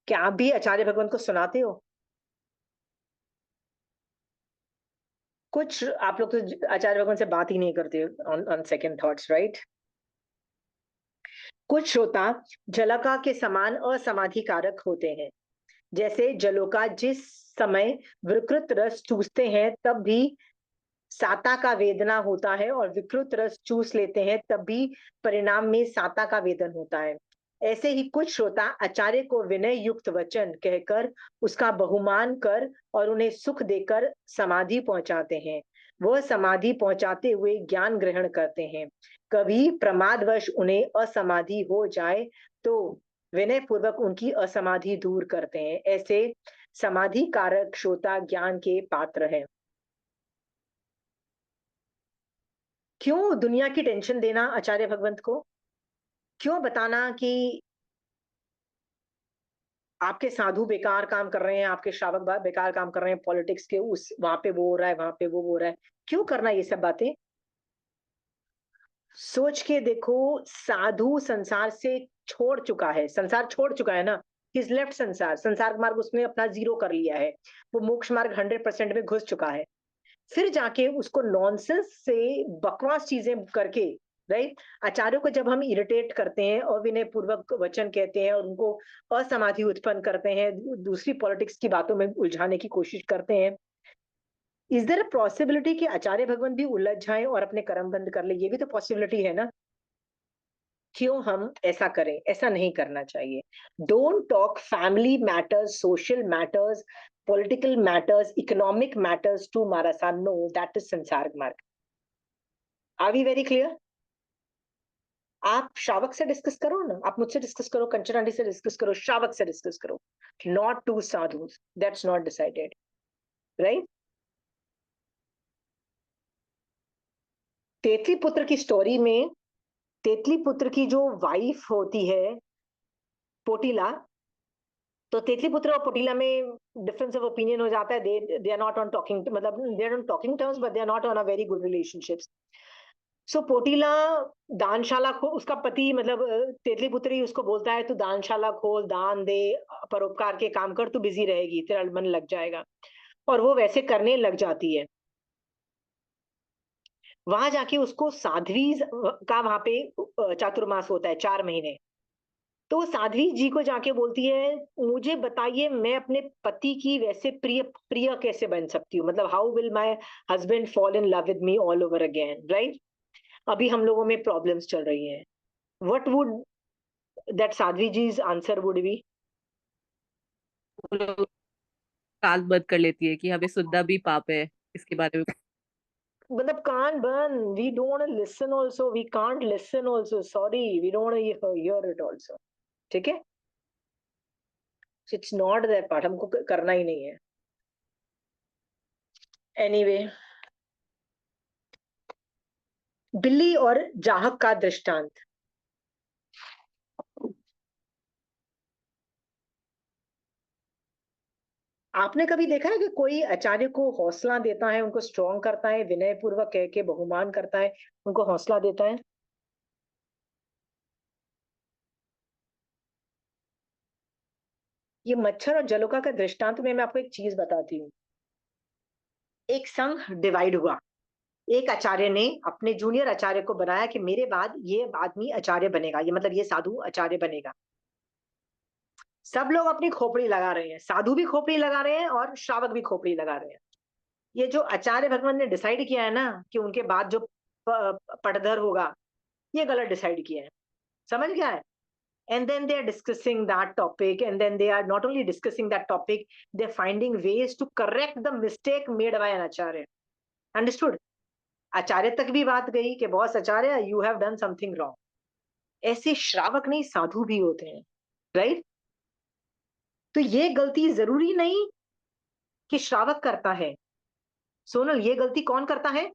क्या आप भी आचार्य भगवान को सुनाते हो? कुछ आप लोग तो आचार्य भगवान से बात ही नहीं करते on on second thoughts, right? कुछ श्रोता जलका के समान असमाधि कारक होते हैं। जैसे जलोका जिस समय विकृत रस चूसते हैं तब भी साता का वेदना होता है, और विकृत रस चूस लेते हैं तब भी परिणाम में साता का वेदन होता है। ऐसे ही कुछ श्रोता आचार्य को विनय युक्त वचन कहकर उसका बहुमान कर और उन्हें सुख देकर समाधि पहुंचाते हैं। वह समाधि पहुंचाते हुए ज्ञान ग्रहण करते हैं। कभी प्रमादवश उन्हें असमाधि हो जाए तो विनय पूर्वक उनकी असमाधि दूर करते हैं। ऐसे समाधि कारक श्रोता ज्ञान के पात्र हैं। क्यों दुनिया की टेंशन देना आचार्य भगवंत को? क्यों बताना कि आपके साधु बेकार काम कर रहे हैं, आपके श्रावक बेकार काम कर रहे हैं, पॉलिटिक्स के उस वहां पे वो हो रहा है, वहां पे वो हो रहा है? क्यों करना ये सब बातें? सोच के देखो, साधु संसार से छोड़ चुका है, संसार छोड़ चुका है ना। हिज लेफ्ट संसार, संसार मार्ग उसने अपना जीरो कर लिया है। वो मोक्ष मार्ग 100% में घुस चुका है। फिर जाके उसको नॉनसेंस से बकवास चीजें करके, राइट, आचार्यों को जब हम इरिटेट करते हैं और विनय पूर्वक वचन कहते हैं और उनको असमाधि उत्पन्न करते हैं, दूसरी पॉलिटिक्स की बातों में उलझाने की कोशिश करते हैं, इज देयर अ पॉसिबिलिटी कि आचार्य भगवान भी उलझ जाएं और अपने कर्म बंद कर ले? ये भी तो पॉसिबिलिटी है ना। क्यों हम ऐसा करें? ऐसा नहीं करना चाहिए। Don't talk family matters, social matters, political matters, economic matters to मारासान। No, that is sansar marg. Are we very clear? आप श्रावक से डिस्कस करो ना, आप मुझसे डिस्कस करो, कंचन आंटी से डिस्कस करो, श्रावक से डिस्कस करो, not to sadhu. That's not decided, right? Tetali Putra की स्टोरी में, तेतली पुत्र की जो वाइफ होती है पोटीला, तो तेतली पुत्र और पोटीला में डिफरेंस ऑफ ओपिनियन हो जाता है। They are not on talking, मतलब they are on talking terms, but they are not on a very good relationships. So Potila दानशाला खो, उसका पति मतलब तेतली पुत्र ही उसको बोलता है तू दानशाला खोल, दान दे, परोपकार के काम कर, तू बिजी रहेगी, तेरा मन लग जाएगा। और वो वैसे करने लग जाती है। वहां जाके उसको साध्वी का वहां पे चातुर्मास होता है, 4 महीने। तो साध्वी जी को जाके बोलती है मुझे बताइए मैं अपने पति की वैसे प्रिय प्रिय कैसे बन सकती हूँ, मतलब how will my husband fall in love with me all over again, right? अभी हम लोगों में प्रॉब्लम्स चल रही हैं। व्हाट वुड दैट साध्वी जी's आंसर वुड बी?
वो लोग कान बंद कर लेती है कि हमें सुनना भी पाप है इसके बारे में।
मतलब कान बन, we don't want to listen also, we can't listen also, sorry, we don't want to hear it also. ठीक है, इट्स नॉट दैट पार्ट, हमको करना ही नहीं है। एनीवे, बिल्ली और जाहक का दृष्टांत। आपने कभी देखा है कि कोई आचार्य को हौसला देता है, उनको स्ट्रॉन्ग करता है, विनय पूर्वक कह के बहुमान करता है, उनको हौसला देता है? ये मच्छर और जलोका का दृष्टांत में मैं आपको एक चीज बताती हूँ। एक संघ डिवाइड हुआ। एक आचार्य ने अपने जूनियर आचार्य को बनाया कि मेरे बाद ये आदमी आचार्य बनेगा, ये मतलब ये साधु आचार्य बनेगा। सब लोग अपनी खोपड़ी लगा रहे हैं, साधु भी खोपड़ी लगा रहे हैं और श्रावक भी खोपड़ी लगा रहे हैं। ये जो आचार्य भगवान ने डिसाइड किया है ना कि उनके बाद जो पटधर होगा, ये गलत डिसाइड किया है। समझ गया है? And then they are discussing that topic, and then they are not only discussing that topic, they're finding ways to correct the mistake made by an acharya. Understood? आचार्य तक भी बात गई कि boss Acharya, you have done something wrong. ऐसे श्रावक नहीं, साधु भी होते हैं, राइट? तो ये गलती जरूरी नहीं कि श्रावक करता है। सोनल, ये गलती कौन करता है?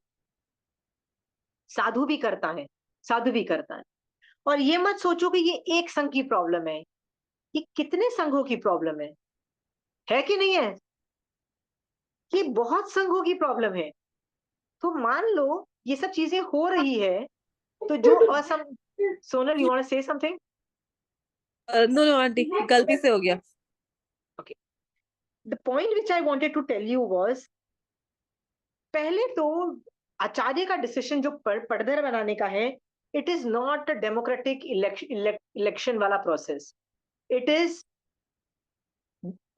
साधु भी करता है, साधु भी करता है। और ये मत सोचो कि ये एक संघ की प्रॉब्लम है, ये कितने संघों की प्रॉब्लम है कि नहीं है? ये बहुत संघों की प्रॉब्लम है। तो मान लो ये सब चीजें हो रही है, तो जो असम Sonal, you want to say something?
No no aunty, गलती से हो गया।
Okay, the point which I wanted to tell you was, पहले तो आचार्य का डिसीजन जो पढ़धर बनाने का है, it is not a democratic election वाला process. It is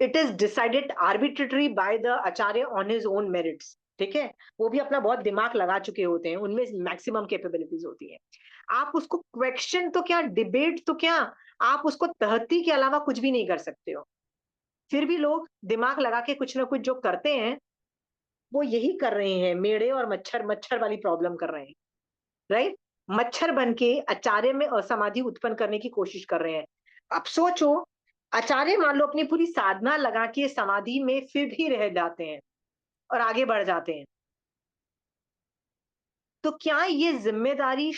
it is decided arbitratory by the Acharya on his own merits. ठीक है, वो भी अपना बहुत दिमाग लगा चुके होते हैं, उनमें मैक्सिमम कैपेबिलिटीज होती है। आप उसको क्वेश्चन तो क्या, डिबेट तो क्या, आप उसको तहती के अलावा कुछ भी नहीं कर सकते हो। फिर भी लोग दिमाग लगा के कुछ ना कुछ जो करते हैं, वो यही कर रहे हैं, मेढ़े और मच्छर मच्छर वाली प्रॉब्लम कर रहे हैं, राइट? मच्छर बन के आचार्य में असमाधि उत्पन्न करने की कोशिश कर रहे हैं। अब सोचो, आचार्य मान लो अपनी पूरी साधना लगा के समाधि में फिर भी रह जाते हैं और आगे बढ़ जाते हैं, तो क्या ये जिम्मेदारी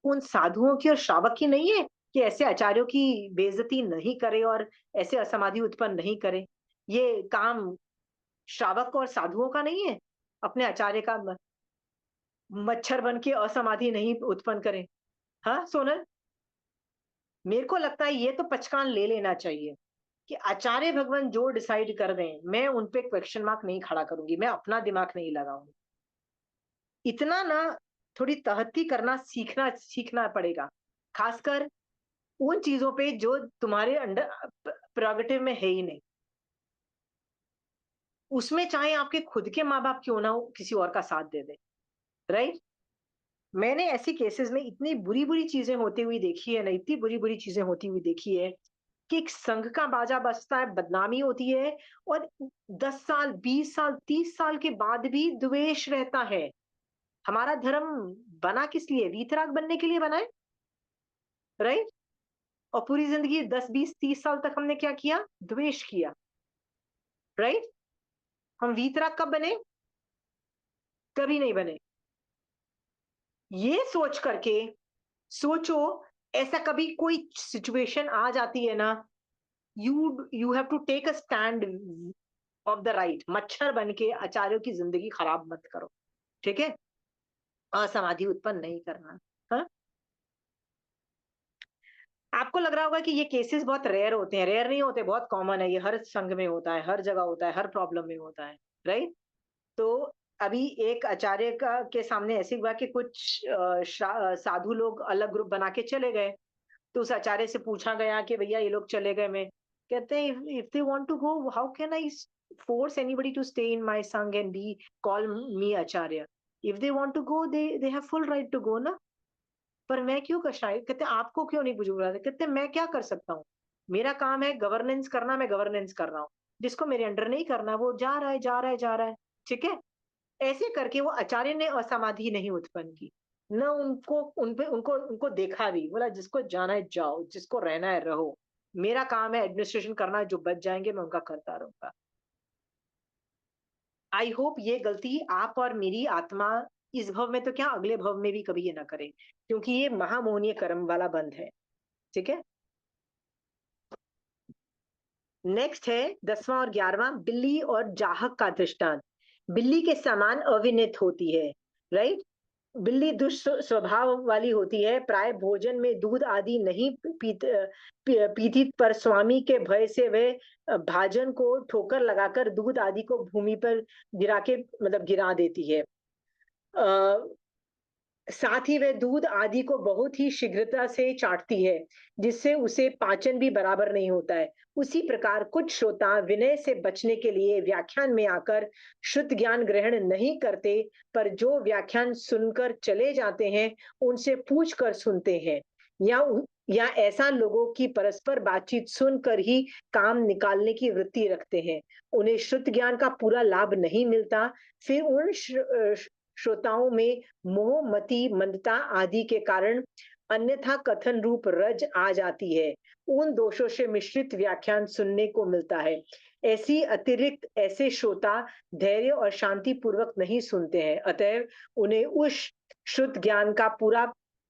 उन साधुओं की और श्रावक की नहीं है कि ऐसे आचार्यों की बेइज्जती नहीं करे और ऐसे असमाधि उत्पन्न नहीं करे? ये काम श्रावक और साधुओं का नहीं है? अपने आचार्य का मच्छर बन के असमाधि नहीं उत्पन्न करें। हाँ सोनल, मेरे को लगता है ये तो पचकान ले लेना चाहिए कि आचार्य भगवान जो डिसाइड कर दें, मैं उन पे क्वेश्चन मार्क नहीं खड़ा करूंगी, मैं अपना दिमाग नहीं लगाऊंगी। इतना ना, थोड़ी तहती करना सीखना सीखना पड़ेगा, खासकर उन चीजों पे जो तुम्हारे अंडर प्रेरोगेटिव में है ही नहीं। उसमें चाहे आपके खुद के माँ बाप क्यों ना हो, किसी और का साथ दे दे, राइट? मैंने ऐसी केसेस में इतनी बुरी बुरी चीजें होती हुई देखी है ना, इतनी बुरी बुरी चीजें होती हुई देखी है कि एक संघ का बाजा बजता है, बदनामी होती है, और 10 साल 20 साल 30 साल के बाद भी द्वेष रहता है। हमारा धर्म बना किस लिए? वीतराग बनने के लिए बना है, राइट? और पूरी जिंदगी 10 20 30 साल तक हमने क्या किया? द्वेष किया, राइट? हम वीतराग कब बने? कभी नहीं बने। ये सोच करके सोचो, ऐसा कभी कोई सिचुएशन आ जाती है ना, you have to take a stand of the right. मच्छर बन के आचार्यों की जिंदगी खराब मत करो, ठीक है? असमाधि उत्पन्न नहीं करना। हाँ, आपको लग रहा होगा कि ये केसेस बहुत रेयर होते हैं। रेयर नहीं होते, बहुत कॉमन है। ये हर संघ में होता है, हर जगह होता है, हर प्रॉब्लम में होता है, राइट? तो अभी एक आचार्य का के सामने ऐसे हुआ कि कुछ साधु लोग अलग ग्रुप बना के चले गए। तो उस आचार्य से पूछा गया कि भैया ये लोग चले गए, में कहते हैं if they want to go, how can I force anybody to stay in my sangh and be call me Acharya? If they want to go, they have full right to go ना। पर मैं क्यों कशाय? कहते आपको क्यों नहीं बुझा? कहते मैं क्या कर सकता हूँ, मेरा काम है गवर्नेंस करना, मैं गवर्नेंस कर रहा हूँ। जिसको मेरे अंडर नहीं करना, वो जा रहा है जा रहा है जा रहा है, ठीक है? ऐसे करके वो आचार्य ने असमाधि नहीं उत्पन्न की, न उनको उन पे उनको उनको देखा भी, बोला जिसको जाना है जाओ, जिसको रहना है रहो, मेरा काम है एडमिनिस्ट्रेशन करना, जो बच जाएंगे मैं उनका करता रहूंगा। आई होप ये गलती आप और मेरी आत्मा इस भव में तो क्या, अगले भव में भी कभी ये ना करे, क्योंकि ये महामोहनीय कर्म वाला बंध है, ठीक है? नेक्स्ट है 10वां और 11वां, बिल्ली और जाहक का दृष्टांत। बिल्ली के समान अविनित होती है, राइट? बिल्ली दुष्ट स्वभाव वाली होती है, प्राय भोजन में दूध आदि नहीं पीती, पर स्वामी के भय से वह भाजन को ठोकर लगाकर दूध आदि को भूमि पर गिरा के, मतलब गिरा देती है। साथ ही वह दूध आदि को बहुत ही शीघ्रता से चाटती है, जिससे उसे पाचन भी बराबर नहीं होता है। उसी प्रकार कुछ श्रोता विनय से बचने के लिए व्याख्यान में आकर शुद्ध ज्ञान ग्रहण नहीं करते, पर जो व्याख्यान सुनकर चले जाते हैं उनसे पूछ कर सुनते हैं, या या ऐसा लोगों की परस्पर बातचीत सुनकर ही काम निकालने की वृत्ति रखते हैं। उन्हें शुद्ध ज्ञान का पूरा लाभ नहीं मिलता। फिर उन श्रोताओं में मोह मति मंदता आदि के कारण अन्यथा कथन रूप रज आ जाती है। उन दोषों से मिश्रित व्याख्यान सुनने को मिलता है। ऐसी अतिरिक्त ऐसे श्रोता धैर्य और शांति पूर्वक नहीं सुनते हैं, अतएव उन्हें उस शुद्ध ज्ञान का पूरा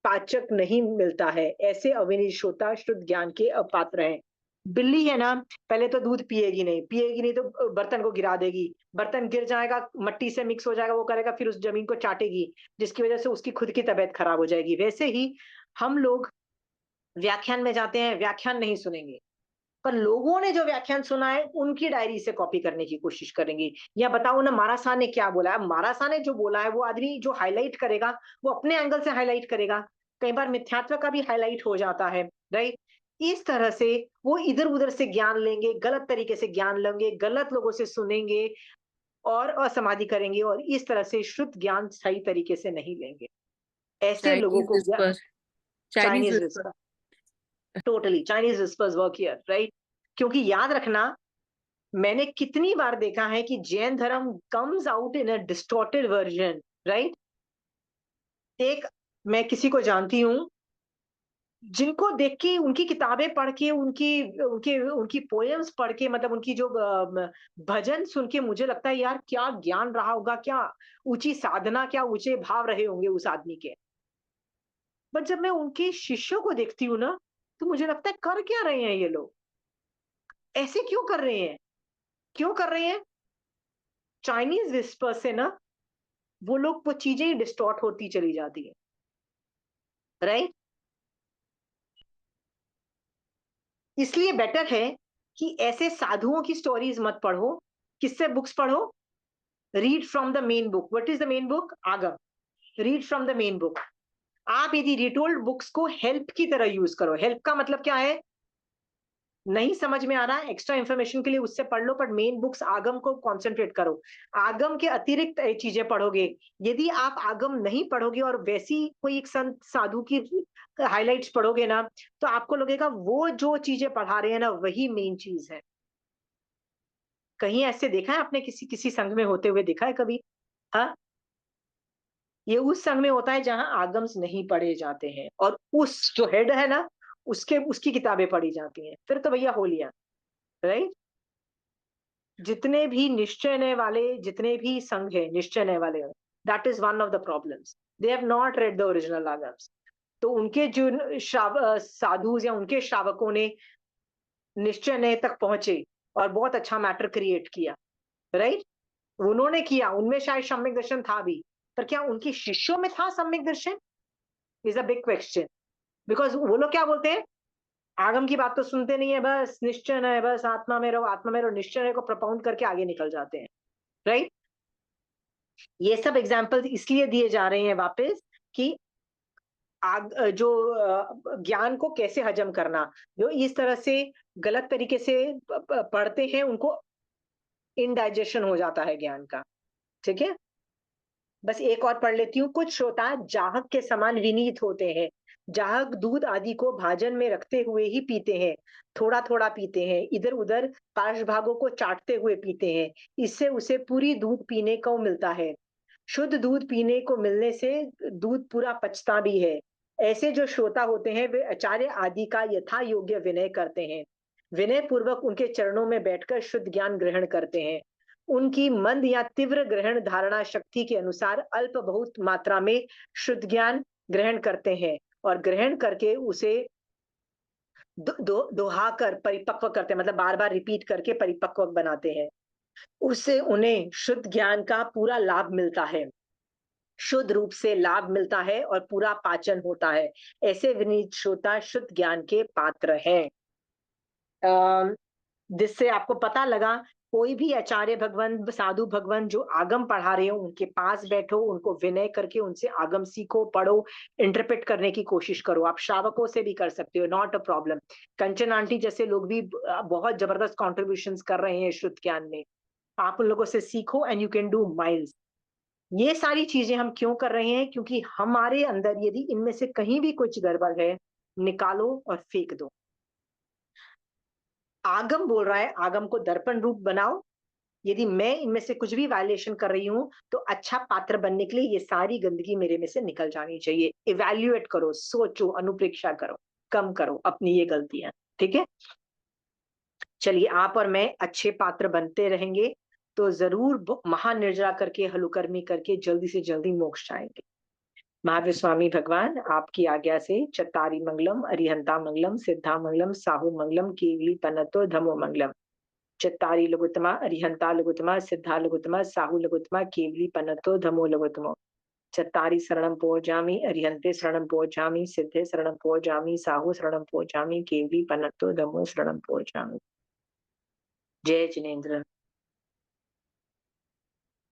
पाचक नहीं मिलता है। ऐसे अविनीत श्रोता शुद्ध ज्ञान के अपात्र हैं। बिल्ली है ना, पहले तो दूध पिएगी नहीं तो बर्तन को गिरा देगी, बर्तन गिर जाएगा, मट्टी से मिक्स हो जाएगा, वो करेगा, फिर उस जमीन को चाटेगी, जिसकी वजह से उसकी खुद की तबीयत खराब हो जाएगी। वैसे ही हम लोग व्याख्यान में जाते हैं, व्याख्यान नहीं सुनेंगे, पर लोगों ने जो व्याख्यान सुना है उनकी डायरी से कॉपी करने की कोशिश करेंगे, या बताओ ना मारासा ने क्या बोला है। मारासा ने जो बोला है वो आदमी जो हाईलाइट करेगा वो अपने एंगल से हाईलाइट करेगा, कई बार मिथ्यात्व का भी हाईलाइट हो जाता है, राइट। इस तरह से वो इधर उधर से ज्ञान लेंगे, गलत तरीके से ज्ञान लेंगे, गलत लोगों से सुनेंगे और असमाधि करेंगे, और इस तरह से शुद्ध ज्ञान सही तरीके से नहीं लेंगे। ऐसे लोगों
चाइनीज
को
whisper, Chinese
Chinese
whisper.
Whisper, totally Chinese whispers work here, right. क्योंकि याद रखना, मैंने कितनी बार देखा है कि जैन धर्म comes out in a distorted version, right. एक, मैं किसी को जानती हूँ जिनको देख के, उनकी किताबें पढ़ के, उनकी उनके उनकी पोएम्स पढ़ के, मतलब उनकी जो भजन सुन के मुझे लगता है यार क्या ज्ञान रहा होगा, क्या ऊंची साधना, क्या ऊंचे भाव रहे होंगे उस आदमी के। बट जब मैं उनके शिष्यों को देखती हूँ ना, तो मुझे लगता है कर क्या रहे हैं ये लोग, ऐसे क्यों कर रहे हैं, क्यों कर रहे हैं। चाइनीज विस्पर से ना वो लोग, वो चीजें ही डिस्टॉर्ट होती चली जाती है, राइट। इसलिए बेटर है कि ऐसे साधुओं की स्टोरीज मत पढ़ो। किससे बुक्स पढ़ो? Read from the main book. What is the main book? Agam. Read from the main book. आप यदि रिटोल्ड बुक्स को हेल्प की तरह यूज करो, हेल्प का मतलब क्या है, नहीं समझ में आ रहा है एक्स्ट्रा इंफॉर्मेशन के लिए उससे पढ़ लो, पर मेन बुक्स आगम को कंसंट्रेट करो। आगम के अतिरिक्त चीजें पढ़ोगे, यदि आप आगम नहीं पढ़ोगे और वैसी कोई एक संत साधु की हाइलाइट्स पढ़ोगे ना, तो आपको लगेगा वो जो चीजें पढ़ा रहे हैं ना वही मेन चीज है। कहीं ऐसे देखा है आपने, किसी किसी संघ में होते हुए देखा है कभी? हाँ, ये उस संघ में होता है जहां आगम्स नहीं पढ़े जाते हैं, और उस जो हेड है ना, उसके उसकी किताबें पढ़ी जाती हैं, फिर तो भैया हो लिया, राइट। जितने भी निश्चय वाले, जितने भी संघ है निश्चय वाले, that is one of the problems, they have not read the original Agams. तो उनके जो साधु या उनके श्रावकों ने निश्चय तक पहुंचे और बहुत अच्छा मैटर क्रिएट किया, राइट। उन्होंने किया, उनमें शायद सम्यक दर्शन था भी, पर क्या उनके शिष्यों में था सम्यक दर्शन? Is a big question. Because वो लोग क्या बोलते हैं, आगम की बात तो सुनते नहीं है, बस निश्चय है, बस आत्मा में रहो, आत्मा में रहो, निश्चय को प्रपाउंड करके आगे निकल जाते हैं, राइट। ये सब एग्जाम्पल इसलिए दिए जा रहे हैं वापस कि जो ज्ञान को कैसे हजम करना, जो इस तरह से गलत तरीके से पढ़ते हैं उनको इनडाइजेशन हो जाता है ज्ञान का, ठीक है। बस एक और पढ़ लेती हूँ। कुछ श्रोता जाहक के समान विनीत होते हैं। जाहक दूध आदि को भाजन में रखते हुए ही पीते हैं, थोड़ा थोड़ा पीते हैं, इधर उधर पार्श्व भागों को चाटते हुए पीते हैं। इससे उसे पूरी दूध पीने को मिलता है। शुद्ध दूध पीने को मिलने से दूध पूरा पचता भी है। ऐसे जो श्रोता होते हैं वे आचार्य आदि का यथा योग्य विनय करते हैं, विनय पूर्वक उनके चरणों में बैठकर शुद्ध ज्ञान ग्रहण करते हैं। उनकी मंद या तीव्र ग्रहण धारणा शक्ति के अनुसार अल्प बहुत मात्रा में शुद्ध ज्ञान ग्रहण करते हैं, और ग्रहण करके उसे दोहाकर परिपक्व करते हैं, मतलब बार बार रिपीट करके परिपक्व बनाते हैं। उससे उन्हें शुद्ध ज्ञान का पूरा लाभ मिलता है, शुद्ध रूप से लाभ मिलता है और पूरा पाचन होता है। ऐसे विनीत श्रोता शुद्ध ज्ञान के पात्र हैं। जिससे आपको पता लगा, कोई भी आचार्य भगवान, साधु भगवान जो आगम पढ़ा रहे हो उनके पास बैठो, उनको विनय करके उनसे आगम सीखो, पढ़ो, इंटरप्रेट करने की कोशिश करो। आप श्रावकों से भी कर सकते हो, not a problem. Kanchan aunty जैसे लोग भी बहुत जबरदस्त कॉन्ट्रीब्यूशन कर रहे हैं शुद्ध ज्ञान में, आप उन लोगों से सीखो and you can do miles. ये सारी चीजें हम क्यों कर रहे हैं? क्योंकि हमारे अंदर यदि इनमें से कहीं भी कुछ गड़बड़ है, निकालो और फेंक दो। आगम बोल रहा है, आगम को दर्पण रूप बनाओ, यदि मैं इनमें से कुछ भी वायलेशन कर रही हूँ, तो अच्छा पात्र बनने के लिए ये सारी गंदगी मेरे में से निकल जानी चाहिए। इवैल्यूएट करो, सोचो, अनुप्रेक्षा करो, कम करो अपनी ये गलतियाँ, ठीक है? चलिए, आप और मैं अच्छे पात्र बनते रहेंगे, तो ज़रूर महानिर्जरा करके, हलुकर्मी करके जल्दी से जल्दी मोक्ष जाएँगे। महावीर स्वामी भगवान आपकी आज्ञा से चत्तारी मंगलम, अरिहंता मंगलम, सिद्धा मंगलम, साहू मंगलम, केवली पन्नतो धमो मंगलम। चत्तारी लघुत्तमा, अरिहंता लघुत्तमा, सिद्धा लघुत्तमा, साहू लघुत्तमा, केवली पन्नतो धमो लघुत्तमो। चत्तारी शरणं पोजामि, अरिहन्ते शरणं पोजामि, सिद्धे शरणं पोजामि, साहू शरणं पोजामि, केवली पन्नतो धमो शरणं पोजामि। जय जिनेन्द्र।